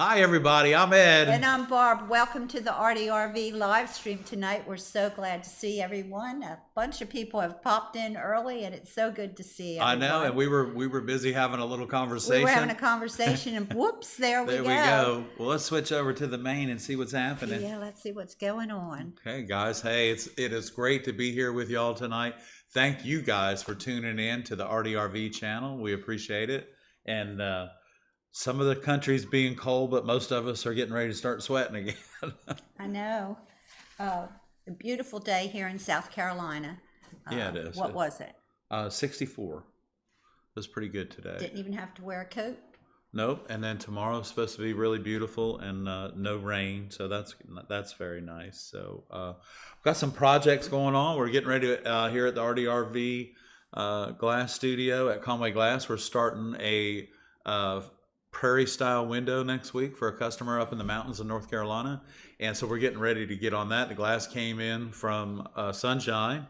Hi everybody, I'm Ed. And I'm Barb. Welcome to the ARTyRV live stream tonight. We're so glad to see everyone. A bunch of people have popped in early, and it's so good to see everyone. I know, and we were busy having a little conversation. We were having a conversation, and whoops, there we go. Well, let's switch over to the main and see what's happening. Yeah, let's see what's going on. Okay, guys. Hey, it is great to be here with y'all tonight. Thank you guys for tuning in to the ARTyRV channel. We appreciate it. And some of the country's being cold, but most of us are getting ready to start sweating again. I know. A beautiful day here in South Carolina. Yeah, it is. What was it? 64. It was pretty good today. Didn't even have to wear a coat? Nope. And then tomorrow's supposed to be really beautiful and no rain, so that's very nice. So we've got some projects going on. We're getting ready to, here at the ARTyRV glass studio at Conway Glass. We're starting a prairie style window next week for a customer up in the mountains of North Carolina, and so we're getting ready to get on that. The glass came in from Sunshine,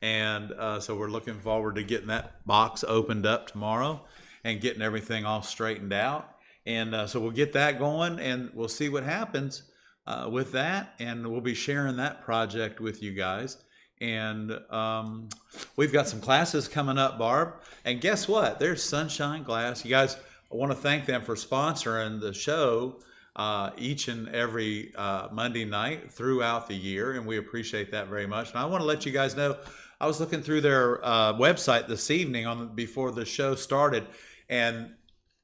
and so we're looking forward to getting that box opened up tomorrow and getting everything all straightened out. And so we'll get that going, and we'll see what happens with that, and we'll be sharing that project with you guys. And we've got some classes coming up, Barb, and guess what? There's Sunshine Glass. You guys, I want to thank them for sponsoring the show each and every Monday night throughout the year, and we appreciate that very much. And I want to let you guys know, I was looking through their website this evening before the show started, and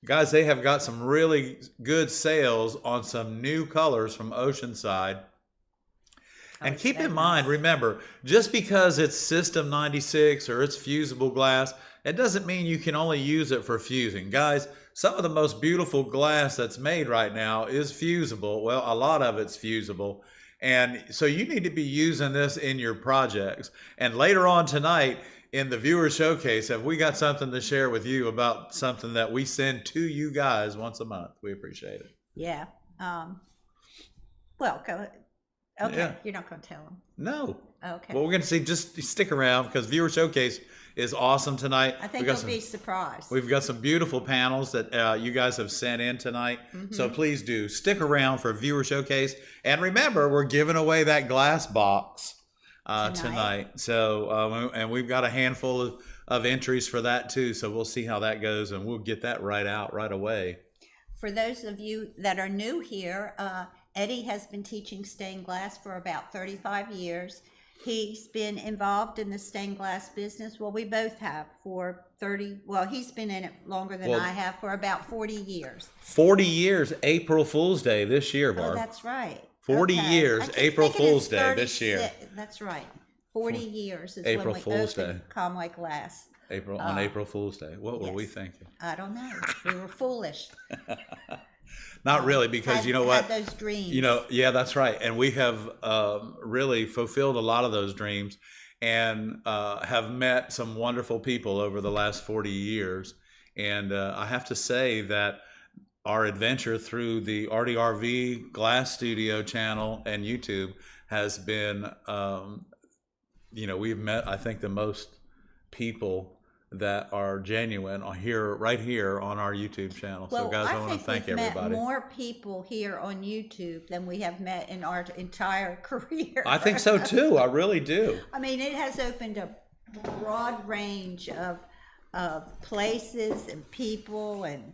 guys, they have got some really good sales on some new colors from Oceanside. And keep in mind, remember, just because it's System 96 or it's fusible glass, it doesn't mean you can only use it for fusing. Guys, some of the most beautiful glass that's made right now is fusible. Well, a lot of it's fusible. And so you need to be using this in your projects. And later on tonight in the viewer showcase, have we got something to share with you about something that we send to you guys once a month. We appreciate it. Yeah. Well, go ahead. Okay, yeah. You're not going to tell them? No. Okay. Well, we're going to see, just stick around because Viewer Showcase is awesome tonight. I think you'll be surprised. We've got some beautiful panels that you guys have sent in tonight. Mm-hmm. So please do stick around for Viewer Showcase. And remember, we're giving away that glass box tonight. So, and we've got a handful of entries for that too. So we'll see how that goes, and we'll get that right out right away. For those of you that are new here, Eddie has been teaching stained glass for about 35 years. He's been involved in the stained glass business. Well, we both have for 30, well, he's been in it longer than I have, for about 40 years. 40 years, April Fool's Day this year, Barb. Oh, that's right. 40 years, April Fool's Day this year. That's right. 40 years is April when we Fool's opened Day. Conway Glass. On April Fool's Day. What were we thinking? I don't know. We were foolish. Not really, because you know what? Had those dreams. You know, yeah, that's right. And we have really fulfilled a lot of those dreams, and have met some wonderful people over the last 40 years. And I have to say that our adventure through the ARTyRV Glass Studio channel and YouTube has been, you know, we've met, I think, the most people that are genuine right here on our YouTube channel. Well, so guys, I want to thank everybody. Met more people here on YouTube than we have met in our entire career. I think so too. I really do. I mean, it has opened a broad range of places and people and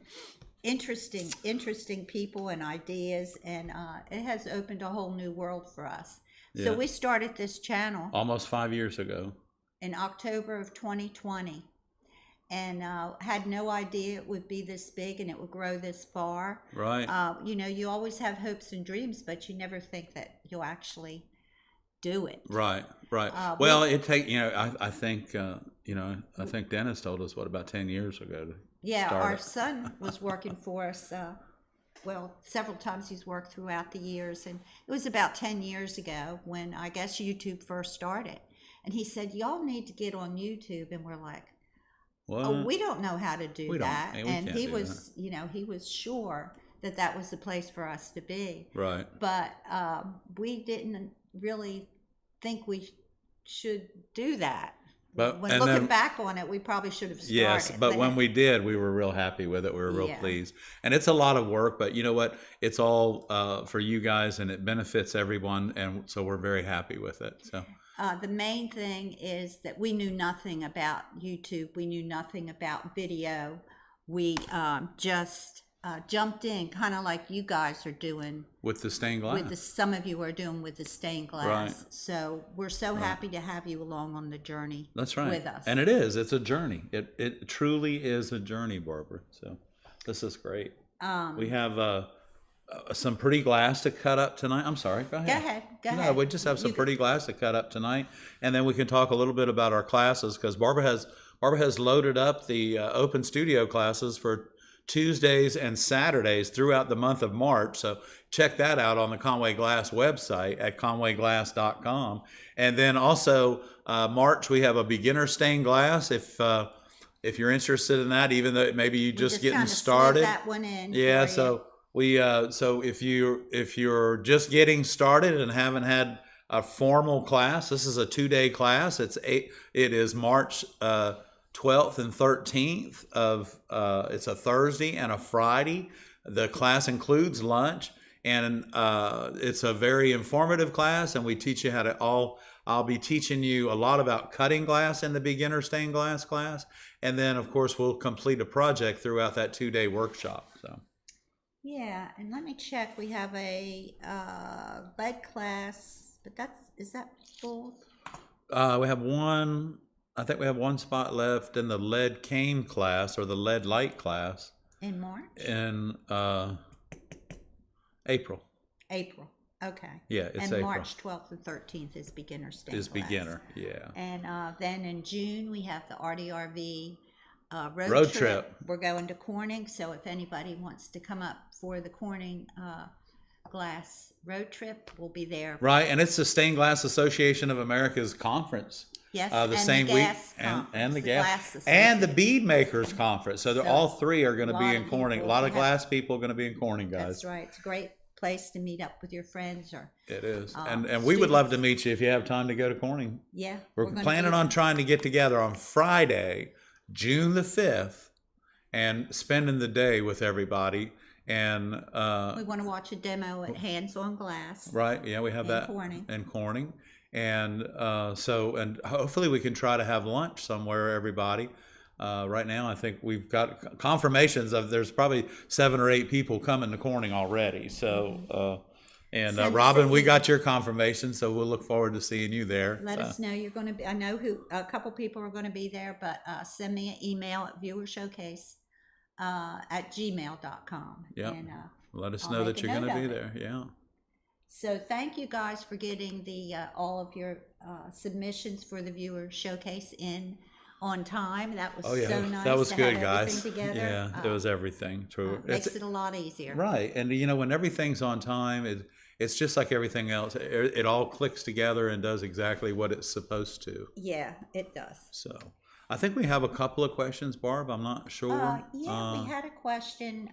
interesting people and ideas, and it has opened a whole new world for us. Yeah. So we started this channel almost 5 years ago in October of 2020. And had no idea it would be this big and it would grow this far. Right. You know, you always have hopes and dreams, but you never think that you'll actually do it. Right. Well, it take, you know, I think, you know, I think Dennis told us about 10 years ago. Our son was working for us. Well, several times he's worked throughout the years, and it was about 10 years ago when I guess YouTube first started. And he said, "Y'all need to get on YouTube," and we're like, "Oh, we don't know how to do that." And he was, you know, he was sure that that was the place for us to be. Right. But we didn't really think we should do that. But when and looking then back on it, we probably should have started. yes, but when we did, we were real happy with it. We were real Yeah. pleased, and it's a lot of work. But you know what? It's all for you guys, and it benefits everyone, and so we're very happy with it. So. The main thing is that we knew nothing about YouTube. We knew nothing about video. We just jumped in, kind of like you guys are doing With the stained glass. some of you are doing with the stained glass. Right. So we're so happy to have you along on the journey. That's right. With us. And it is. It's a journey. It truly is a journey, Barbara. So this is great. We have some pretty glass to cut up tonight. I'm sorry. Go ahead. Go No, ahead. we just have some pretty glass to cut up tonight, and then we can talk a little bit about our classes because Barbara has loaded up the open studio classes for Tuesdays and Saturdays throughout the month of March. So check that out on the Conway Glass website at conwayglass.com. And then also March we have a beginner stained glass. If you're interested in that, even though maybe you just getting kinda started. slid that one in. Yeah. for you. So so if you're just getting started and haven't had a formal class, this is a 2-day class. It is March 12th and 13th of it's a Thursday and a Friday. The class includes lunch, and it's a very informative class, and we teach you how to I'll be teaching you a lot about cutting glass in the beginner stained glass class, and then of course we'll complete a project throughout that 2-day workshop. So Yeah, and let me check. We have a lead class, but is that full? we have one. I think we have one spot left in the lead cane class or the lead light class In March? in April. April. Okay. Yeah, it's and April. March 12th and 13th is beginner stained Is glass. beginner, yeah. And then in June we have the ARTyRV Road trip. We're going to Corning, so if anybody wants to come up for the Corning glass road trip, we'll be there. Right, and it's the Stained Glass Association of America's conference. Yes, The and same the week, gas and the glass gas, and the association. bead makers conference. So, all three are going to a be lot in of Corning. A people lot of have- glass people are going to be in Corning, guys. That's right. It's a great place to meet up with your friends or It is, and we would love to students. meet you if you have time to go to Corning. Yeah. We're gonna planning do on that. trying to get together on Friday, June the 5th, and spending the day with everybody. And We want to watch a demo at Hands on Glass. right, yeah, we have In that Corning. in Corning, and and hopefully we can try to have lunch somewhere, everybody. Right now, I think we've got confirmations of there's probably 7 or 8 people coming to Corning already. So, and Send us Robin, an we email. got your confirmation, so we'll look forward to seeing you there. Let So, us know you're going to be. I know a couple people are going to be there, but send me an email at viewershowcase at gmail.com. Yep. And let us I'll know make that a you're going to note be of it. there. Yeah. so thank you guys for getting the all of your submissions for the viewer showcase in on time. That was Oh yeah, so nice. that was to good, have guys. everything together. Yeah, it was everything. True. Makes it a lot easier. Right, and when everything's on time, it's just like everything else. It all clicks together and does exactly what it's supposed to. Yeah, it does. So, I think we have a couple of questions, Barb. I'm not sure. Yeah, we had a question.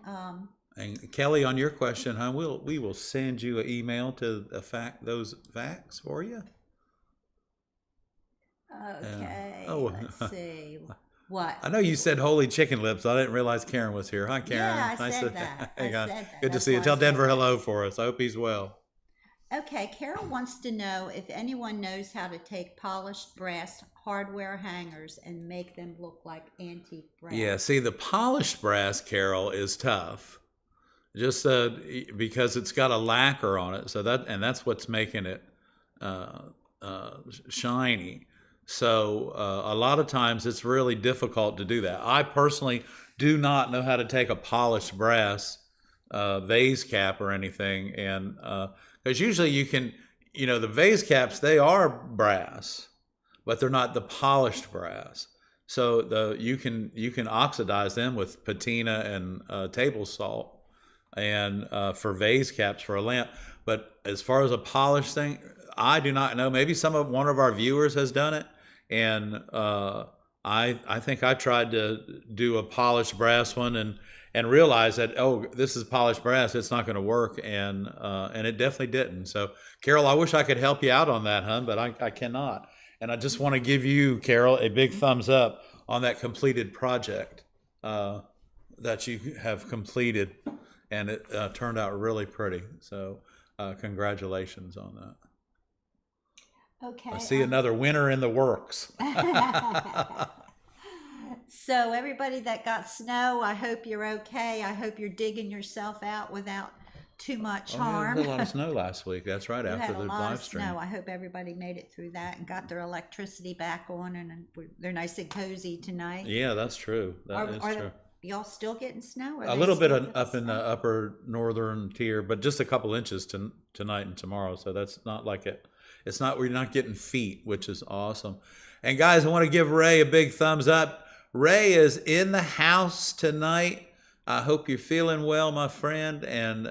And Kelly, on your question, we will send you an email to those facts for you. Okay. Oh. Let's see. What? I know you said holy chicken lips. I didn't realize Karen was here. Hi, Karen. Yeah, I Nice said to- that. Hang I on. said that. Good to That's see you. why I Tell said Denver that. hello for us. I hope he's well. Okay, Carol wants to know if anyone knows how to take polished brass hardware hangers and make them look like antique brass. Yeah, see, the polished brass, Carol, is tough, just because it's got a lacquer on it. So that's what's making it shiny. So a lot of times it's really difficult to do that. I personally do not know how to take a polished brass vase cap or anything, and because usually you can, the vase caps, they are brass, but they're not the polished brass. So you can oxidize them with patina and table salt, and for vase caps for a lamp. But as far as a polished thing, I do not know. Maybe one of our viewers has done it, and I think I tried to do a polished brass one and realized that, oh, this is polished brass, it's not going to work, and it definitely didn't. So, Carol, I wish I could help you out on that, hon, but I cannot. And I just want to give you, Carol, a big thumbs up on that completed project that you have completed, and it turned out really pretty. So congratulations on that. Okay. I see another winner in the works. So everybody that got snow, I hope you're okay. I hope you're digging yourself out without too much harm. We had a lot of snow last week. That's right, We after had the a lot live of stream. snow. I hope everybody made it through that and got their electricity back on, and they're nice and cozy tonight. Yeah, that's true. That is true. Y'all still getting snow? A little bit up in the upper northern tier, but just a couple inches tonight and tomorrow. So that's not like it. It's not, we're not getting feet, which is awesome. And guys, I want to give Ray a big thumbs up. Ray is in the house tonight. I hope you're feeling well, my friend. And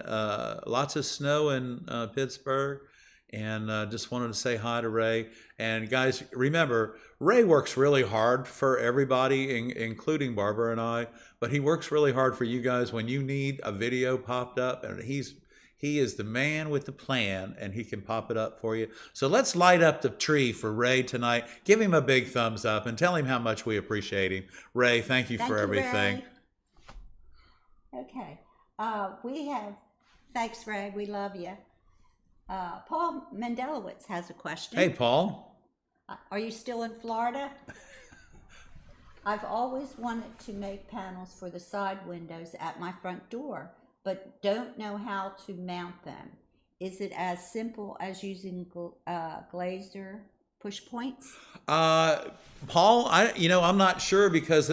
lots of snow in Pittsburgh. And just wanted to say hi to Ray. And guys, remember, Ray works really hard for everybody, including Barbara and I. But he works really hard for you guys when you need a video popped up. And he is the man with the plan, and he can pop it up for you. So let's light up the tree for Ray tonight. Give him a big thumbs up and tell him how much we appreciate him. Ray, thank you for everything. Ray. Okay. Thanks, Ray. We love you. Paul Mendelowitz has a question. Hey, Paul. Are you still in Florida? I've always wanted to make panels for the side windows at my front door, but don't know how to mount them. Is it as simple as using glazer push points? Paul, I'm not sure, because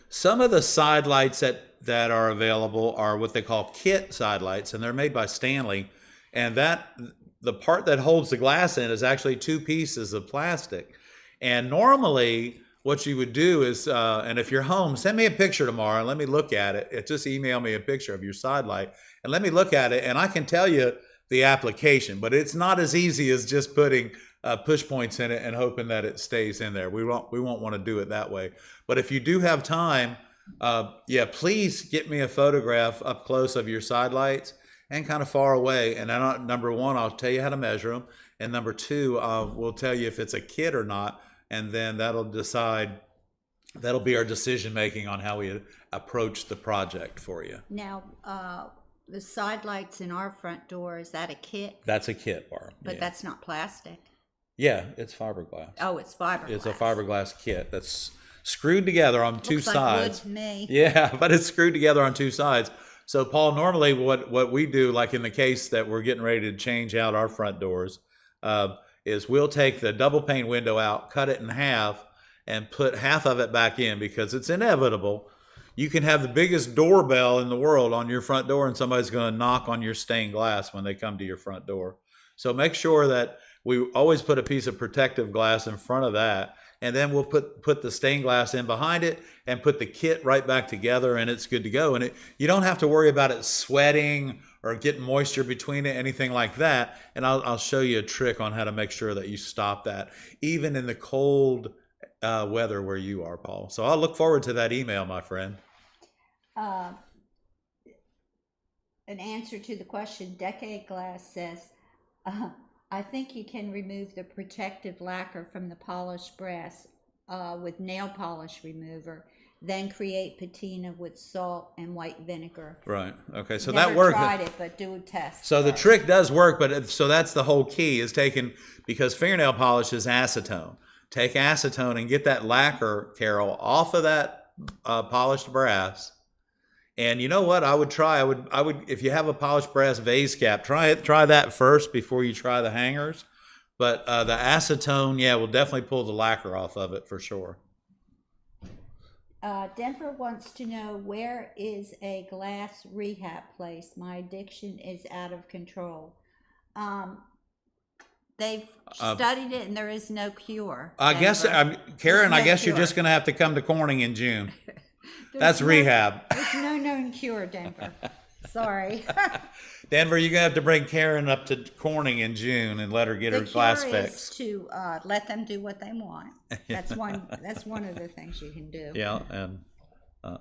some of the side lights that are available are what they call kit side lights, and they're made by Stanley. And the part that holds the glass in is actually two pieces of plastic. And normally what you would do is, and if you're home, send me a picture tomorrow and let me look at it. Just email me a picture of your side light and let me look at it, and I can tell you the application. But it's not as easy as just putting push points in it and hoping that it stays in there. We won't want to do it that way. But if you do have time, please get me a photograph up close of your side lights and kind of far away. And then number one, I'll tell you how to measure them. And number two, we'll tell you if it's a kit or not. And then that'll be our decision making on how we approach the project for you. Now, the side lights in our front door, is that a kit? That's a kit, Barb. But that's not plastic. Yeah, it's fiberglass. Oh, it's fiberglass. It's a fiberglass kit that's screwed together on two sides. Looks like wood to me. Yeah, but it's screwed together on two sides. So, Paul, normally what we do, like in the case that we're getting ready to change out our front doors, is we'll take the double pane window out, cut it in half, and put half of it back in, because it's inevitable. You can have the biggest doorbell in the world on your front door, and somebody's going to knock on your stained glass when they come to your front door. So make sure that we always put a piece of protective glass in front of that, and then we'll put the stained glass in behind it and put the kit right back together, and it's good to go. And you don't have to worry about it sweating or getting moisture between it, anything like that. And I'll show you a trick on how to make sure that you stop that, even in the cold weather where you are, Paul. So I'll look forward to that email, my friend. An answer to the question, Decade Glass says, I think you can remove the protective lacquer from the polished brass with nail polish remover, then create patina with salt and white vinegar. Right. Okay. So Never that works. Tried it, but do a test. So the trick does work, but so that's the whole key, is because fingernail polish is acetone. Take acetone and get that lacquer, Carol, off of that polished brass. And you know what? I would if you have a polished brass vase cap, try that first before you try the hangers. But the acetone, will definitely pull the lacquer off of it for sure. Denver wants to know, where is a glass rehab place? My addiction is out of control. They've studied it, and there is no cure. I guess, Karen, I guess you're just going to have to come to Corning in June. That's rehab. There's no known cure, Denver. Sorry. Denver, you're going to have to bring Karen up to Corning in June and let her get her glass fixed. The cure is to let them do what they want. That's one of the things you can do. Yeah, and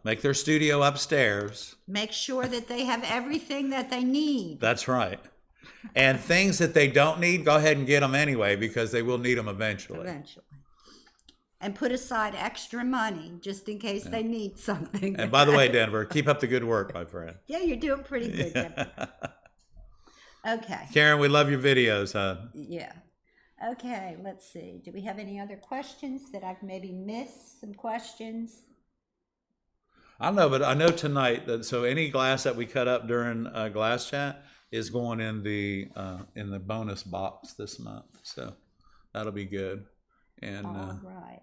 make their studio upstairs. Make sure that they have everything that they need. That's right. And things that they don't need, go ahead and get them anyway, because they will need them eventually. Eventually. And put aside extra money just in case they need something. And by the way, Denver, keep up the good work, my friend. Yeah, you're doing pretty good, Denver. Okay. Karen, we love your videos, huh? Yeah. Okay, let's see. Do we have any other questions that I've maybe missed? Some questions? I don't know, but I know tonight that so any glass that we cut up during glass chat is going in the bonus box this month. So that'll be good. And All right.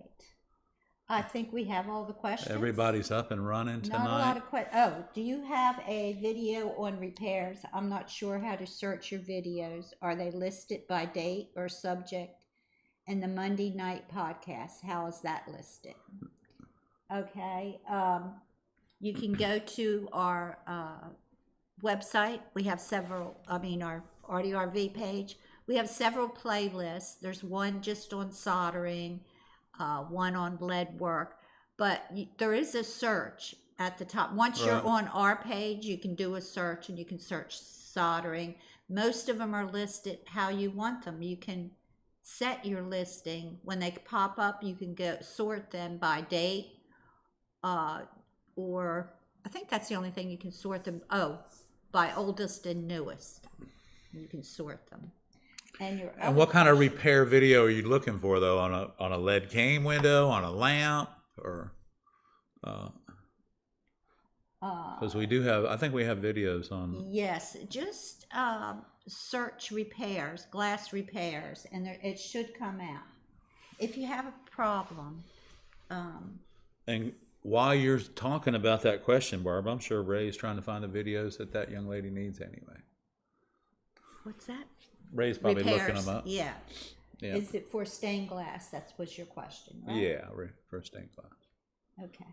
I think we have all the questions. everybody's up and running tonight. Not a lot of questions. Oh, do you have a video on repairs? I'm not sure how to search your videos. Are they listed by date or subject? And the Monday night podcast, how is that listed? Okay. You can go to our website. We have several, our ARTyRV page. We have several playlists. There's one just on soldering, one on lead work, but there is a search at the top. Once you're on our page, you can do a search and you can search soldering. Most of them are listed how you want them. You can set your listing. When they pop up, you can go sort them by date, or I think that's the only thing you can sort them. Oh, by oldest and newest. You can sort them. And what kind of repair video are you looking for, though? On a lead cane window, on a lamp, or because we do have, I think we have videos on. Yes, just search repairs, glass repairs, and it should come out. If you have a problem. And while you're talking about that question, Barb, I'm sure Ray's trying to find the videos that young lady needs anyway. What's that? Ray's probably repairs, looking them up. Yeah. Yeah. Is it for stained glass? That was your question, right? Yeah, for stained glass. Okay.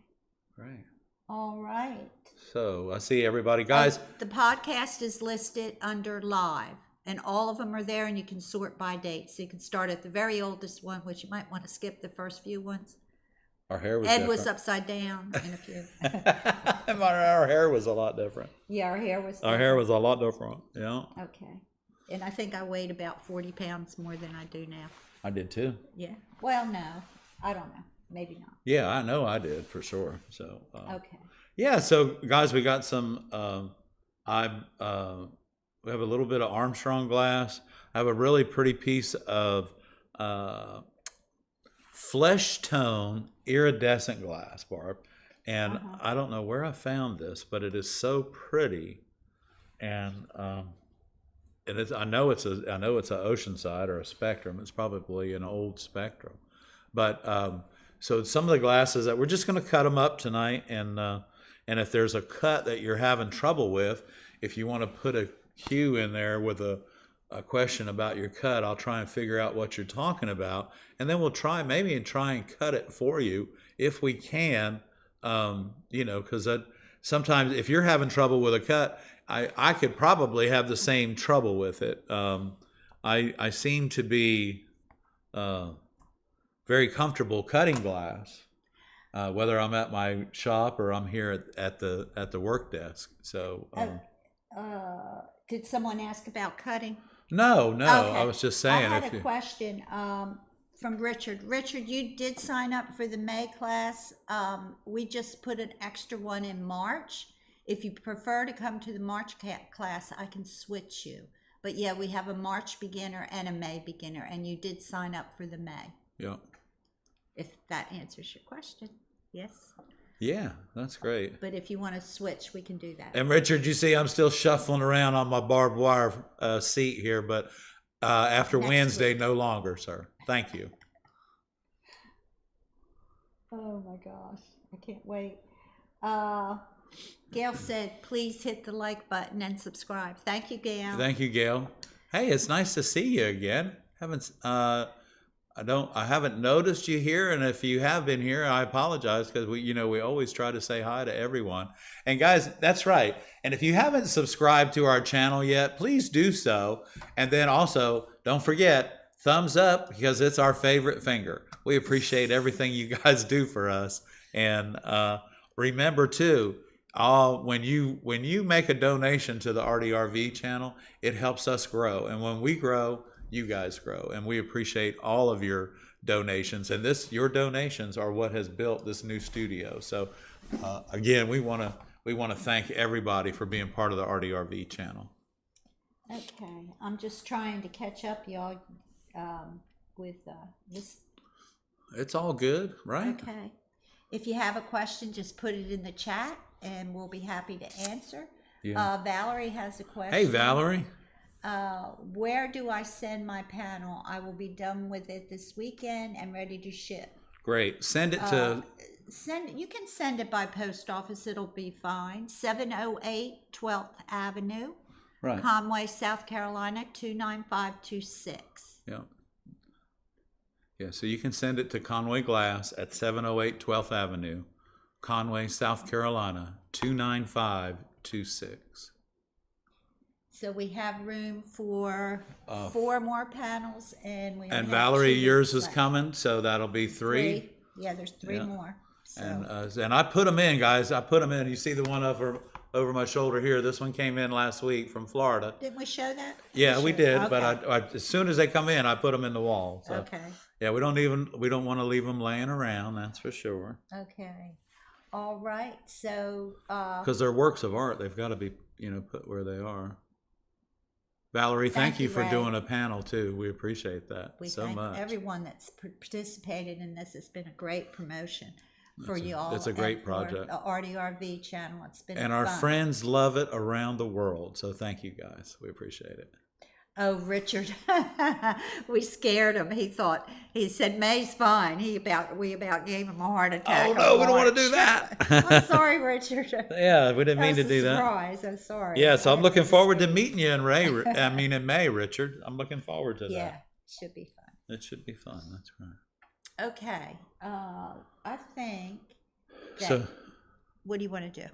Right. All right. So I see everybody, guys. The podcast is listed under live, and all of them are there, and you can sort by date. So you can start at the very oldest one, which you might want to skip the first few ones. Our hair was Ed different. was upside down in a few. Our hair was a lot different. Yeah, our hair was different. Our hair was a lot different. Yeah. Okay. And I think I weighed about 40 pounds more than I do now. I did too. Yeah. Well, no. I don't know. Maybe not. Yeah, I know I did for sure. So. Okay. Yeah. So guys, we got some. We have a little bit of Armstrong glass. I have a really pretty piece of flesh tone iridescent glass, Barb. And I don't know where I found this, but it is so pretty. And it's, I know it's a Oceanside or a Spectrum. It's probably an old Spectrum. But so some of the glasses that we're just going to cut them up tonight, and if there's a cut that you're having trouble with, if you want to put a cue in there with a question about your cut, I'll try and figure out what you're talking about, and then we'll try and cut it for you if we can. Because sometimes if you're having trouble with a cut, I could probably have the same trouble with it. I seem to be very comfortable cutting glass, whether I'm at my shop or I'm here at the work desk. So, did someone ask about cutting? No, Okay. I was just saying. I had a question from Richard. Richard, you did sign up for the May class. We just put an extra one in March. If you prefer to come to the March class, I can switch you. But yeah, we have a March beginner and a May beginner, and you did sign up for the May. Yeah. If that answers your question, yes. Yeah, that's great. But if you want to switch, we can do that. And Richard, you see I'm still shuffling around on my barbed wire seat here, but after Next Wednesday, week. no longer, sir. Thank you. Oh my gosh, I can't wait. Gail said, please hit the like button and subscribe. Thank you, Gail. Thank you, Gail. Hey, it's nice to see you again. I haven't noticed you here, and if you have been here, I apologize, because we always try to say hi to everyone. And guys, that's right. And if you haven't subscribed to our channel yet, please do so. And then also, don't forget, thumbs up, because it's our favorite finger. We appreciate everything you guys do for us. And remember too, when you make a donation to the ARTyRV channel, it helps us grow, and when we grow, you guys grow, and we appreciate all of your donations. And your donations are what has built this new studio. So again, we want to thank everybody for being part of the ARTyRV channel. Okay, I'm just trying to catch up, y'all, with this. It's all good, right? Okay. If you have a question, just put it in the chat and we'll be happy to answer. Yeah. Valerie has a question. Hey, Valerie. Where do I send my panel? I will be done with it this weekend and ready to ship. Great. Send it to... You can send it by post office. It'll be fine. 708 12th Avenue, Right. Conway, South Carolina, 29526. Yeah. Yeah, so you can send it to Conway Glass at 708 12th Avenue, Conway, South Carolina, 29526. So we have room for 4 more panels, and we only And have Valerie, 2 yours weeks is left. coming, so that'll be 3. Yeah, there's 3 Yeah. more. So. And I put them in, guys. I put them in. You see the one over my shoulder here. This one came in last week from Florida. Didn't we show that? Yeah, we did. Okay. But I as soon as they come in, I put them in the wall. So. Okay. Yeah, we don't want to leave them laying around. That's for sure. Okay. All right. So. Because they're works of art, they've got to be put where they are. Valerie, thank you for Ray. doing a panel too. We appreciate that We so thank much. everyone that's participated in this. It's been a great promotion for you all. It's a great and for project. the ARTyRV channel. It's been And fun. our friends love it around the world. So thank you guys. We appreciate it. Oh, Richard, we scared him. He said May's fine. We about gave him a heart attack. Oh no, we don't want to do that. I'm sorry, Richard. Yeah, we didn't mean to do that. Surprise. I'm sorry. Yeah, so I'm looking forward to meeting you in May, Richard. I'm looking forward to Yeah, that. should be fun. It should be fun. That's right. Okay, I think. So, what do you want to do?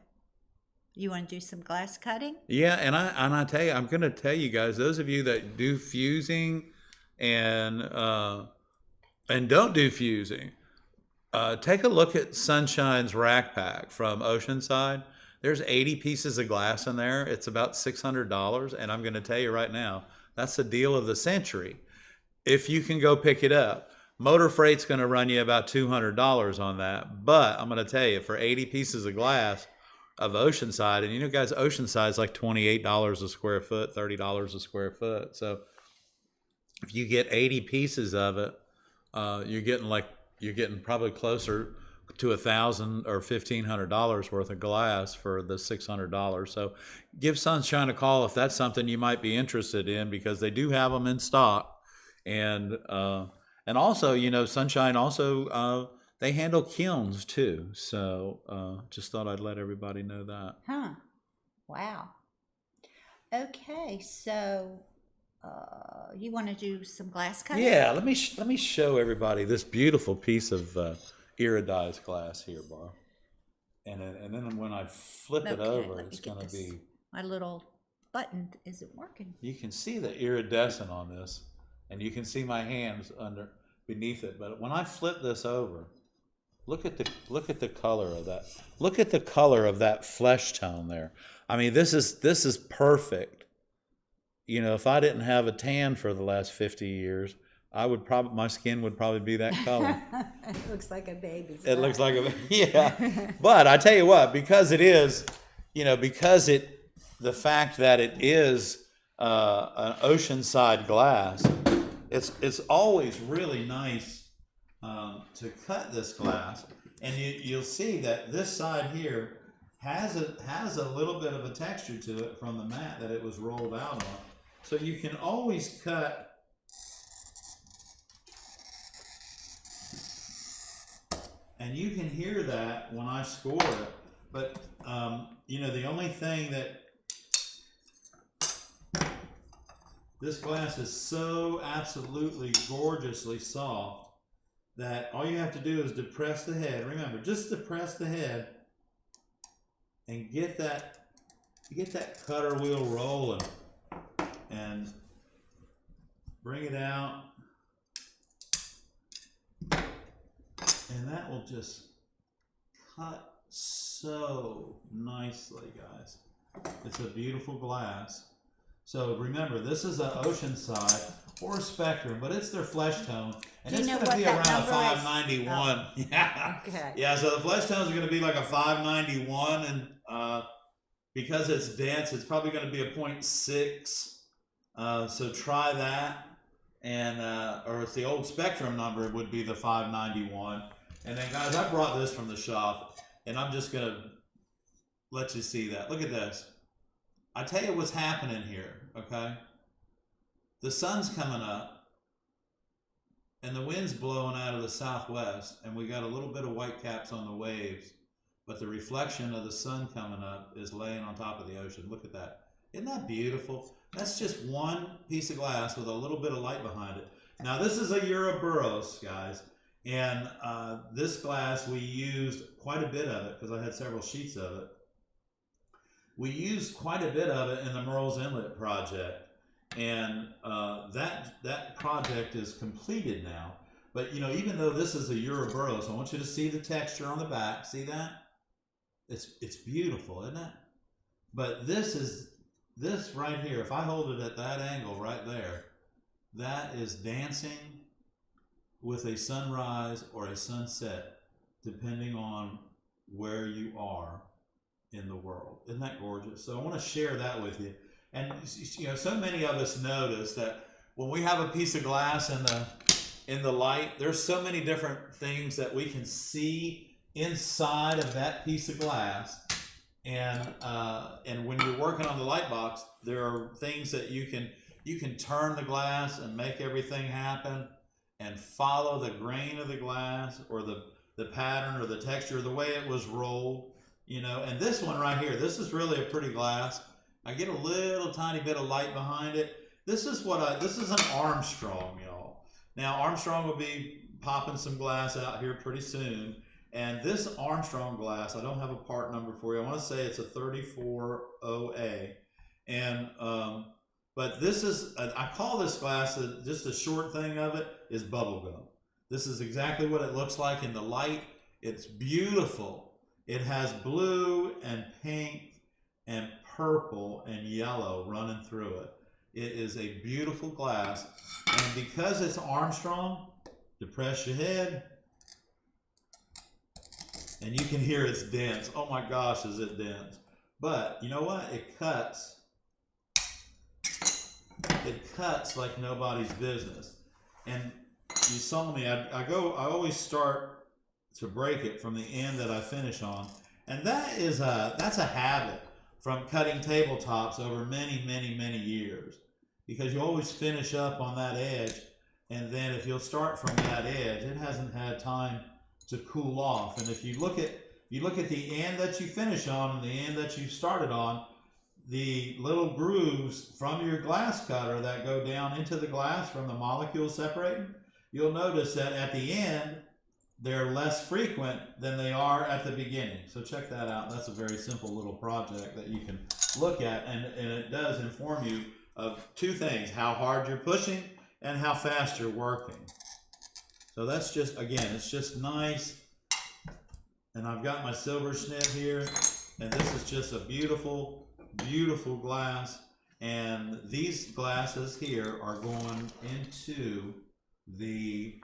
You want to do some glass cutting? yeah, and I tell you, I'm going to tell you guys, those of you that do fusing and don't do fusing, take a look at Sunshine's rack pack from Oceanside. There's 80 pieces of glass in there. It's about $600, and I'm going to tell you right now, that's the deal of the century. If you can go pick it up, Motor Freight's going to run you about $200 on that. But I'm going to tell you, for 80 pieces of glass of Oceanside, and guys, Oceanside is like $28 a square foot, $30 a square foot. So if you get 80 pieces of it, you're getting probably closer to $1,000 or $1,500 worth of glass for the $600. So give Sunshine a call if that's something you might be interested in, because they do have them in stock. And also, Sunshine also they handle kilns too. So just thought I'd let everybody know that. Huh. Wow. Okay, so you want to do some glass cutting? Yeah, let me show everybody this beautiful piece of iridized glass here, Barb. And then when I flip it over, it's going to be... My little button isn't working. You can see the iridescent on this, and you can see my hands beneath it. But when I flip this over, look at the color of that. Look at the color of that flesh tone there. I mean, this is perfect. If I didn't have a tan for the last 50 years, my skin would probably be that color. It looks like a baby's. It looks like yeah. But I tell you what, because it is, the fact that it is an Oceanside glass, it's always really nice to cut this glass, and you'll see that this side here has a little bit of a texture to it from the mat that it was rolled out on. So you can always cut. And you can hear that when I score it, but the only thing that this glass is so absolutely gorgeously soft that all you have to do is depress the head. Remember, just depress the head and get that cutter wheel rolling and bring it out. And that will just cut so nicely, guys. It's a beautiful glass. So remember, this is an Oceanside or a Spectrum, but it's their flesh tone, and it's going to be around a 591. Oh. Yeah. Okay. Yeah. So the flesh tones are going to be like a 591, and because it's dense, it's probably going to be a 0.6. So try that, and or it's the old Spectrum number would be the 591. And then, guys, I brought this from the shop, and I'm just going to let you see that. Look at this. I tell you what's happening here, okay? The sun's coming up, and the wind's blowing out of the southwest, and we got a little bit of white caps on the waves, but the reflection of the sun coming up is laying on top of the ocean. Look at that. Isn't that beautiful? That's just one piece of glass with a little bit of light behind it. Now, this is a Ouroboros, guys, and this glass, we used quite a bit of it because I had several sheets of it. We used quite a bit of it in the Merle's Inlet project, and that project is completed now. But, you know, even though this is a Ouroboros, I want you to see the texture on the back. See that? It's beautiful, isn't it? But this right here, if I hold it at that angle right there, that is dancing with a sunrise or a sunset, depending on where you are in the world. Isn't that gorgeous? So I want to share that with you. And, you know, so many of us notice that when we have a piece of glass in the light, there's so many different things that we can see inside of that piece of glass. And when you're working on the light box, there are things that you can turn the glass and make everything happen and follow the grain of the glass or the pattern or the texture, the way it was rolled. You know, and this one right here, this is really a pretty glass. I get a little tiny bit of light behind it. This is an Armstrong, y'all. Now, Armstrong will be popping some glass out here pretty soon. And this Armstrong glass, I don't have a part number for you. I want to say it's a 34OA. And, but this is, I call this glass, just a short thing of it is bubblegum. This is exactly what it looks like in the light. It's beautiful. It has blue and pink and purple and yellow running through it. It is a beautiful glass. And because it's Armstrong, depress your head, and you can hear it's dense. Oh my gosh, is it dense. But you know what? It cuts. It cuts like nobody's business. And you saw me, I always start to break it from the end that I finish on. And that's a habit from cutting tabletops over many, many, many years. Because you always finish up on that edge, and then if you'll start from that edge, it hasn't had time to cool off. And if you look at the end that you finish on and the end that you started on, the little grooves from your glass cutter that go down into the glass from the molecules separating, you'll notice that at the end, they're less frequent than they are at the beginning. So check that out. That's a very simple little project that you can look at, and it does inform you of two things: how hard you're pushing and how fast you're working. So that's just, again, it's just nice. And I've got my silver snip here, and this is just a beautiful, beautiful glass. And these glasses here are going into the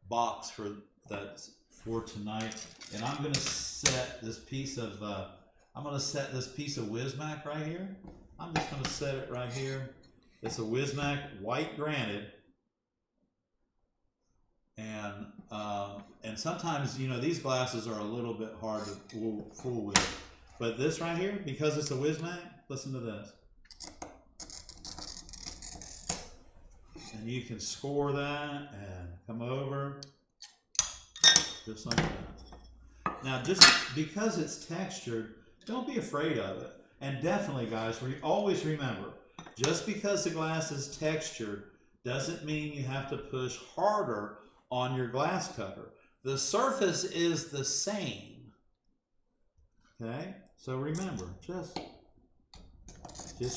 box for tonight. And I'm going to set this piece of Wismac right here. I'm just going to set it right here. It's a Wismac white granite. And sometimes, you know, these glasses are a little bit hard to fool with. But this right here, because it's a Wismac, listen to this. And you can score that and come over just like that. Now, just because it's textured, don't be afraid of it. And definitely, guys, always remember, just because the glass is textured doesn't mean you have to push harder on your glass cutter. The surface is the same. Okay? So remember, just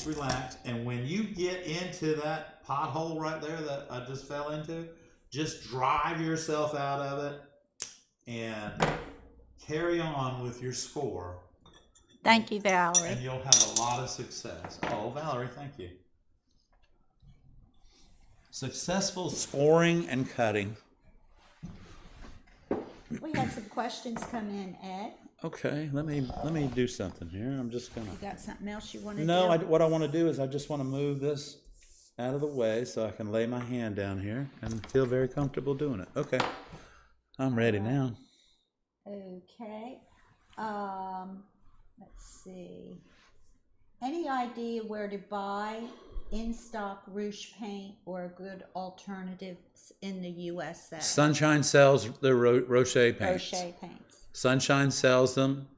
relax. And when you get into that pothole right there that I just fell into, just drive yourself out of it and carry on with your score, Thank you, Valerie. and you'll have a lot of success. Oh, Valerie, thank you. Successful scoring and cutting. We had some questions come in, Ed. Okay, let me do something here. I'm just gonna. You got something else you want to do? No, what I want to do is I just want to move this out of the way so I can lay my hand down here and feel very comfortable doing it. Okay, I'm ready now. Okay. Let's see. Any idea where to buy in-stock Rouge paint or good alternatives in the USA? Sunshine sells the Roche paints. Roche paints. Sunshine sells them,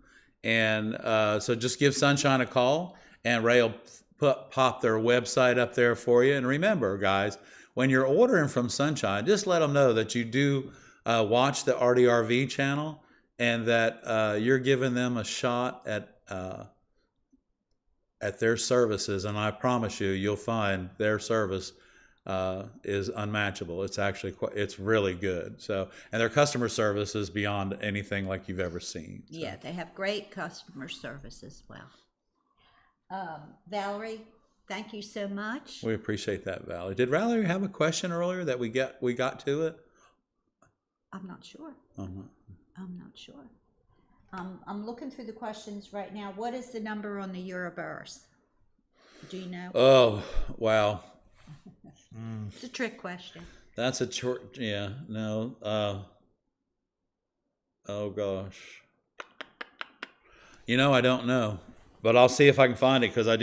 and so just give Sunshine a call, and Ray will pop their website up there for you. And remember, guys, when you're ordering from Sunshine, just let them know that you do watch the ARTyRV channel, and that you're giving them a shot at their services. And I promise you, you'll find their service is unmatchable. It's actually it's really good. So, and their customer service is beyond anything like you've ever seen. So. Yeah, they have great customer service as well. Valerie, thank you so much. We appreciate that, Valerie. Did Valerie have a question earlier that we got to it? I'm not sure. Uh-huh. I'm not sure. I'm looking through the questions right now. What is the number on the Euroburst? Do you know? Oh, wow. It's a trick question. That's a short, yeah, no. Oh, gosh. I don't know. But I'll see if I can find it, because I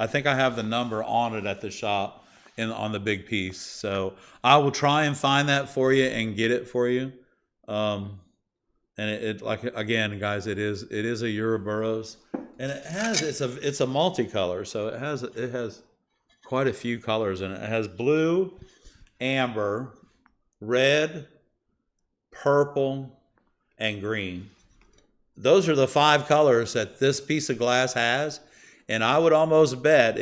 think I have the number on it at the shop on the big piece. So I will try and find that for you and get it for you. And it like, again, guys, it is a Euroburst, and it's a multicolor, so it has quite a few colors in it. It has blue, amber, red, purple, and green. Those are the 5 colors that this piece of glass has, and I would almost bet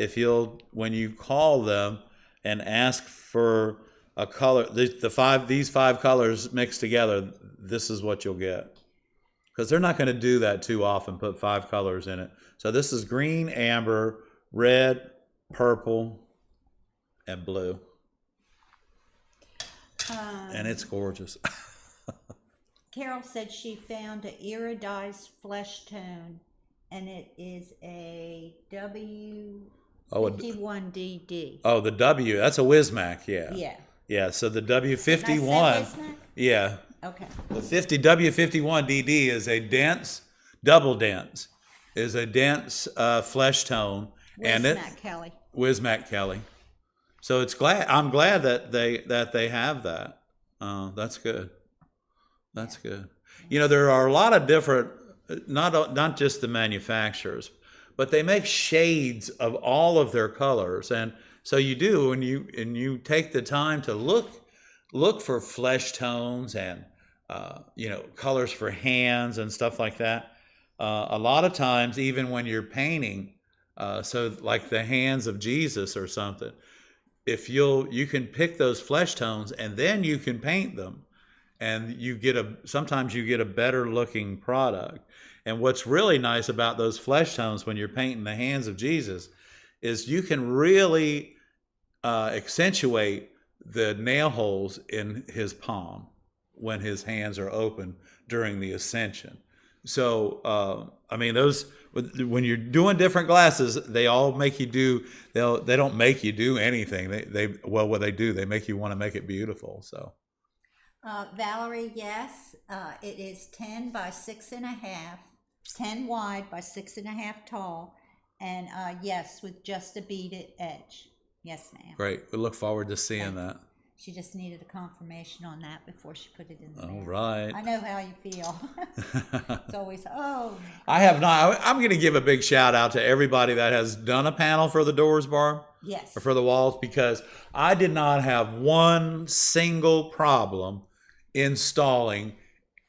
when you call them and ask for a color, these 5 colors mixed together, this is what you'll get. Because they're not going to do that too often, put 5 colors in it. So this is green, amber, red, purple, and blue. And it's gorgeous. Carol said she found an iridized flesh tone, and it is a W51DD. Oh, the W, that's a Wismac, yeah. Yeah. Yeah, so the W51, Can I say Wismac? yeah. Okay. The W51DD is a dense, double dense, flesh tone. Wismac Kelly. So I'm glad that they have that. That's good. That's good. There are a lot of different, not just the manufacturers, but they make shades of all of their colors. And so you do, and you take the time to look for flesh tones and colors for hands and stuff like that. A lot of times, even when you're painting, so like the hands of Jesus or something, if you can pick those flesh tones and then you can paint them, and sometimes you get a better looking product. And what's really nice about those flesh tones when you're painting the hands of Jesus is you can really accentuate the nail holes in his palm when his hands are open during the ascension. So, those, when you're doing different glasses, they all make you do, they don't make you do anything. What they do, they make you want to make it beautiful. So. Valerie, yes, it is 10 by 6.5, 10 wide by 6.5 tall, and yes, with just a beaded edge. Yes, ma'am. Great. We look forward to seeing that. She just needed a confirmation on that before she put it in the mail. All right. I know how you feel. It's always, I have not. I'm going to give a big shout out to everybody that has done a panel for the doors, Barb. Yes. Or for the walls, because I did not have one single problem installing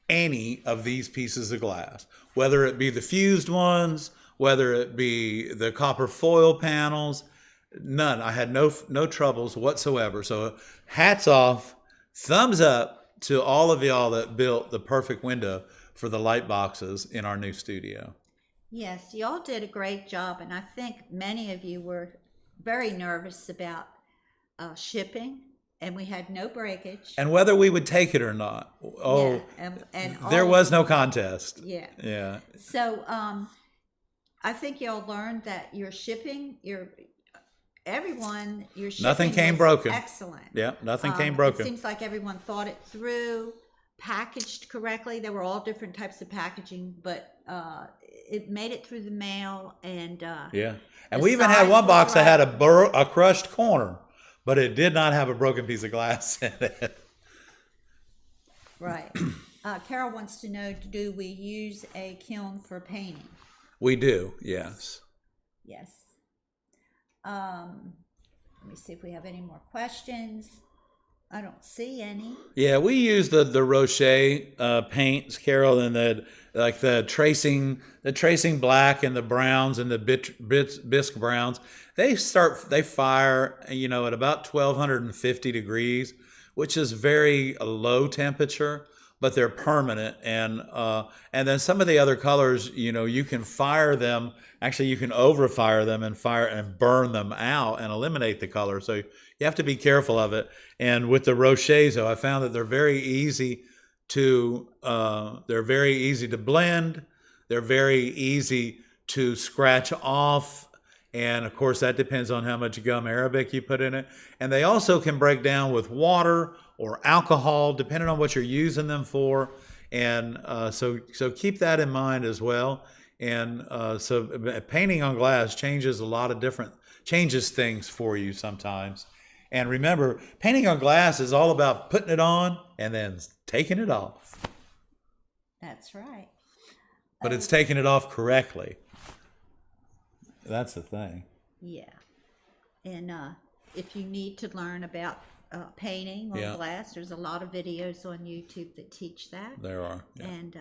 any of these pieces of glass, whether it be the fused ones, whether it be the copper foil panels. None. I had no troubles whatsoever. So hats off, thumbs up to all of y'all that built the perfect window for the light boxes in our new studio. Yes, y'all did a great job, and I think many of you were very nervous about shipping, and we had no breakage. And whether we would take it or not. Oh, yeah, and there all was of no you- contest. Yeah. Yeah. So I think y'all learned that your shipping, your shipping Nothing came was broken. excellent. Yeah, nothing came It broken. seems like everyone thought it through, packaged correctly. There were all different types of packaging, but it made it through the mail, and Yeah. And the we even had size one was box that had right. a crushed corner, but it did not have a broken piece of glass in it. Right. Carol wants to know, do we use a kiln for painting? We do, yes. Yes. Let me see if we have any more questions. I don't see any. Yeah, we use the Rocher paints, Carol, and the tracing black and the browns and the bisque browns. They fire, at about 1250 degrees, which is very low temperature, but they're permanent. And then some of the other colors, you can fire them. Actually, you can overfire them and burn them out and eliminate the color. So you have to be careful of it. And with the Rochers, though, I found that they're very easy to blend. They're very easy to scratch off. And of course, that depends on how much gum arabic you put in it. And they also can break down with water or alcohol, depending on what you're using them for. And so keep that in mind as well. And so painting on glass changes things for you sometimes. And remember, painting on glass is all about putting it on and then taking it off. That's right. But it's taking it off correctly. That's the thing. Yeah. And if you need to learn about painting on glass, there's a lot of videos on YouTube that teach that. There are. Yeah. And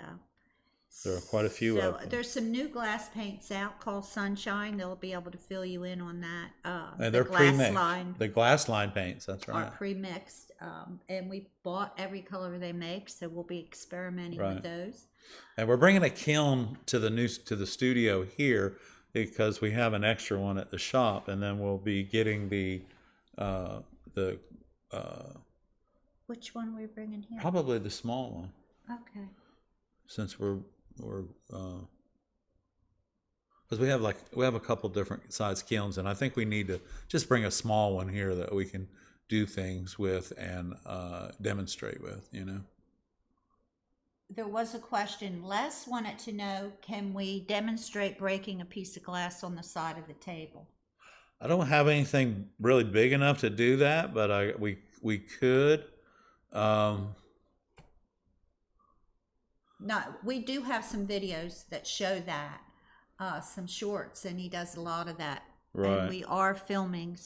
there are quite a few of them. There's some new glass paints out called Sunshine. They'll be able to fill you in on that. And they're pre-mixed. The glass line paints, that's right. Are pre-mixed. And we bought every color they make, so we'll be experimenting with those. And we're bringing a kiln to the studio here because we have an extra one at the shop, and then we'll be getting which one are we bringing here? probably the small one, Okay. since we're because we have a couple different size kilns, and I think we need to just bring a small one here that we can do things with and demonstrate with. There was a question. Les wanted to know, can we demonstrate breaking a piece of glass on the side of the table? I don't have anything really big enough to do that, but we could. No, we do have some videos that show that, some shorts, and he does a lot of that. Right. And we are filming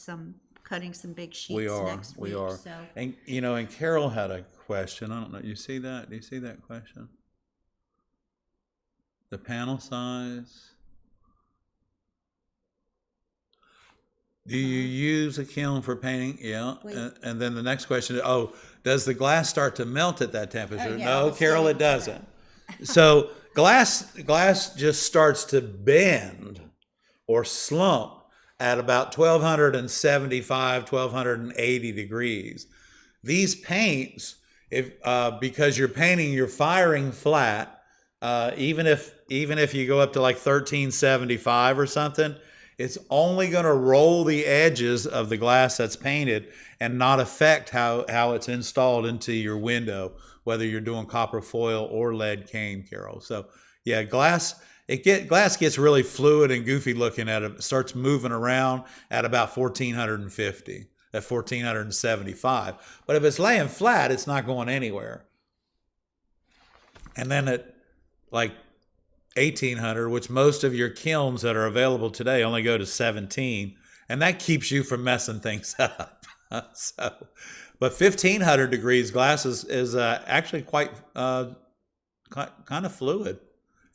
cutting some big sheets We are. next week. So. And and Carol had a question. I don't know. You see that? Do you see that question? The panel size. Do you use a kiln for painting? Yeah. And then the next question is, does the glass start to melt at that temperature? Yeah, No, let's Carol, see. it doesn't. So glass just starts to bend or slump at about 1275, 1280 degrees. These paints, because you're firing flat, even if you go up to like 1375 or something, it's only going to roll the edges of the glass that's painted and not affect how it's installed into your window, whether you're doing copper foil or lead cane, Carol. So yeah, glass gets really fluid and goofy looking it starts moving around at about 1450, at 1475. But if it's laying flat, it's not going anywhere. And then at like 1800, which most of your kilns that are available today only go to 17, and that keeps you from messing things up. But 1500 degrees glass is actually quite kind of fluid.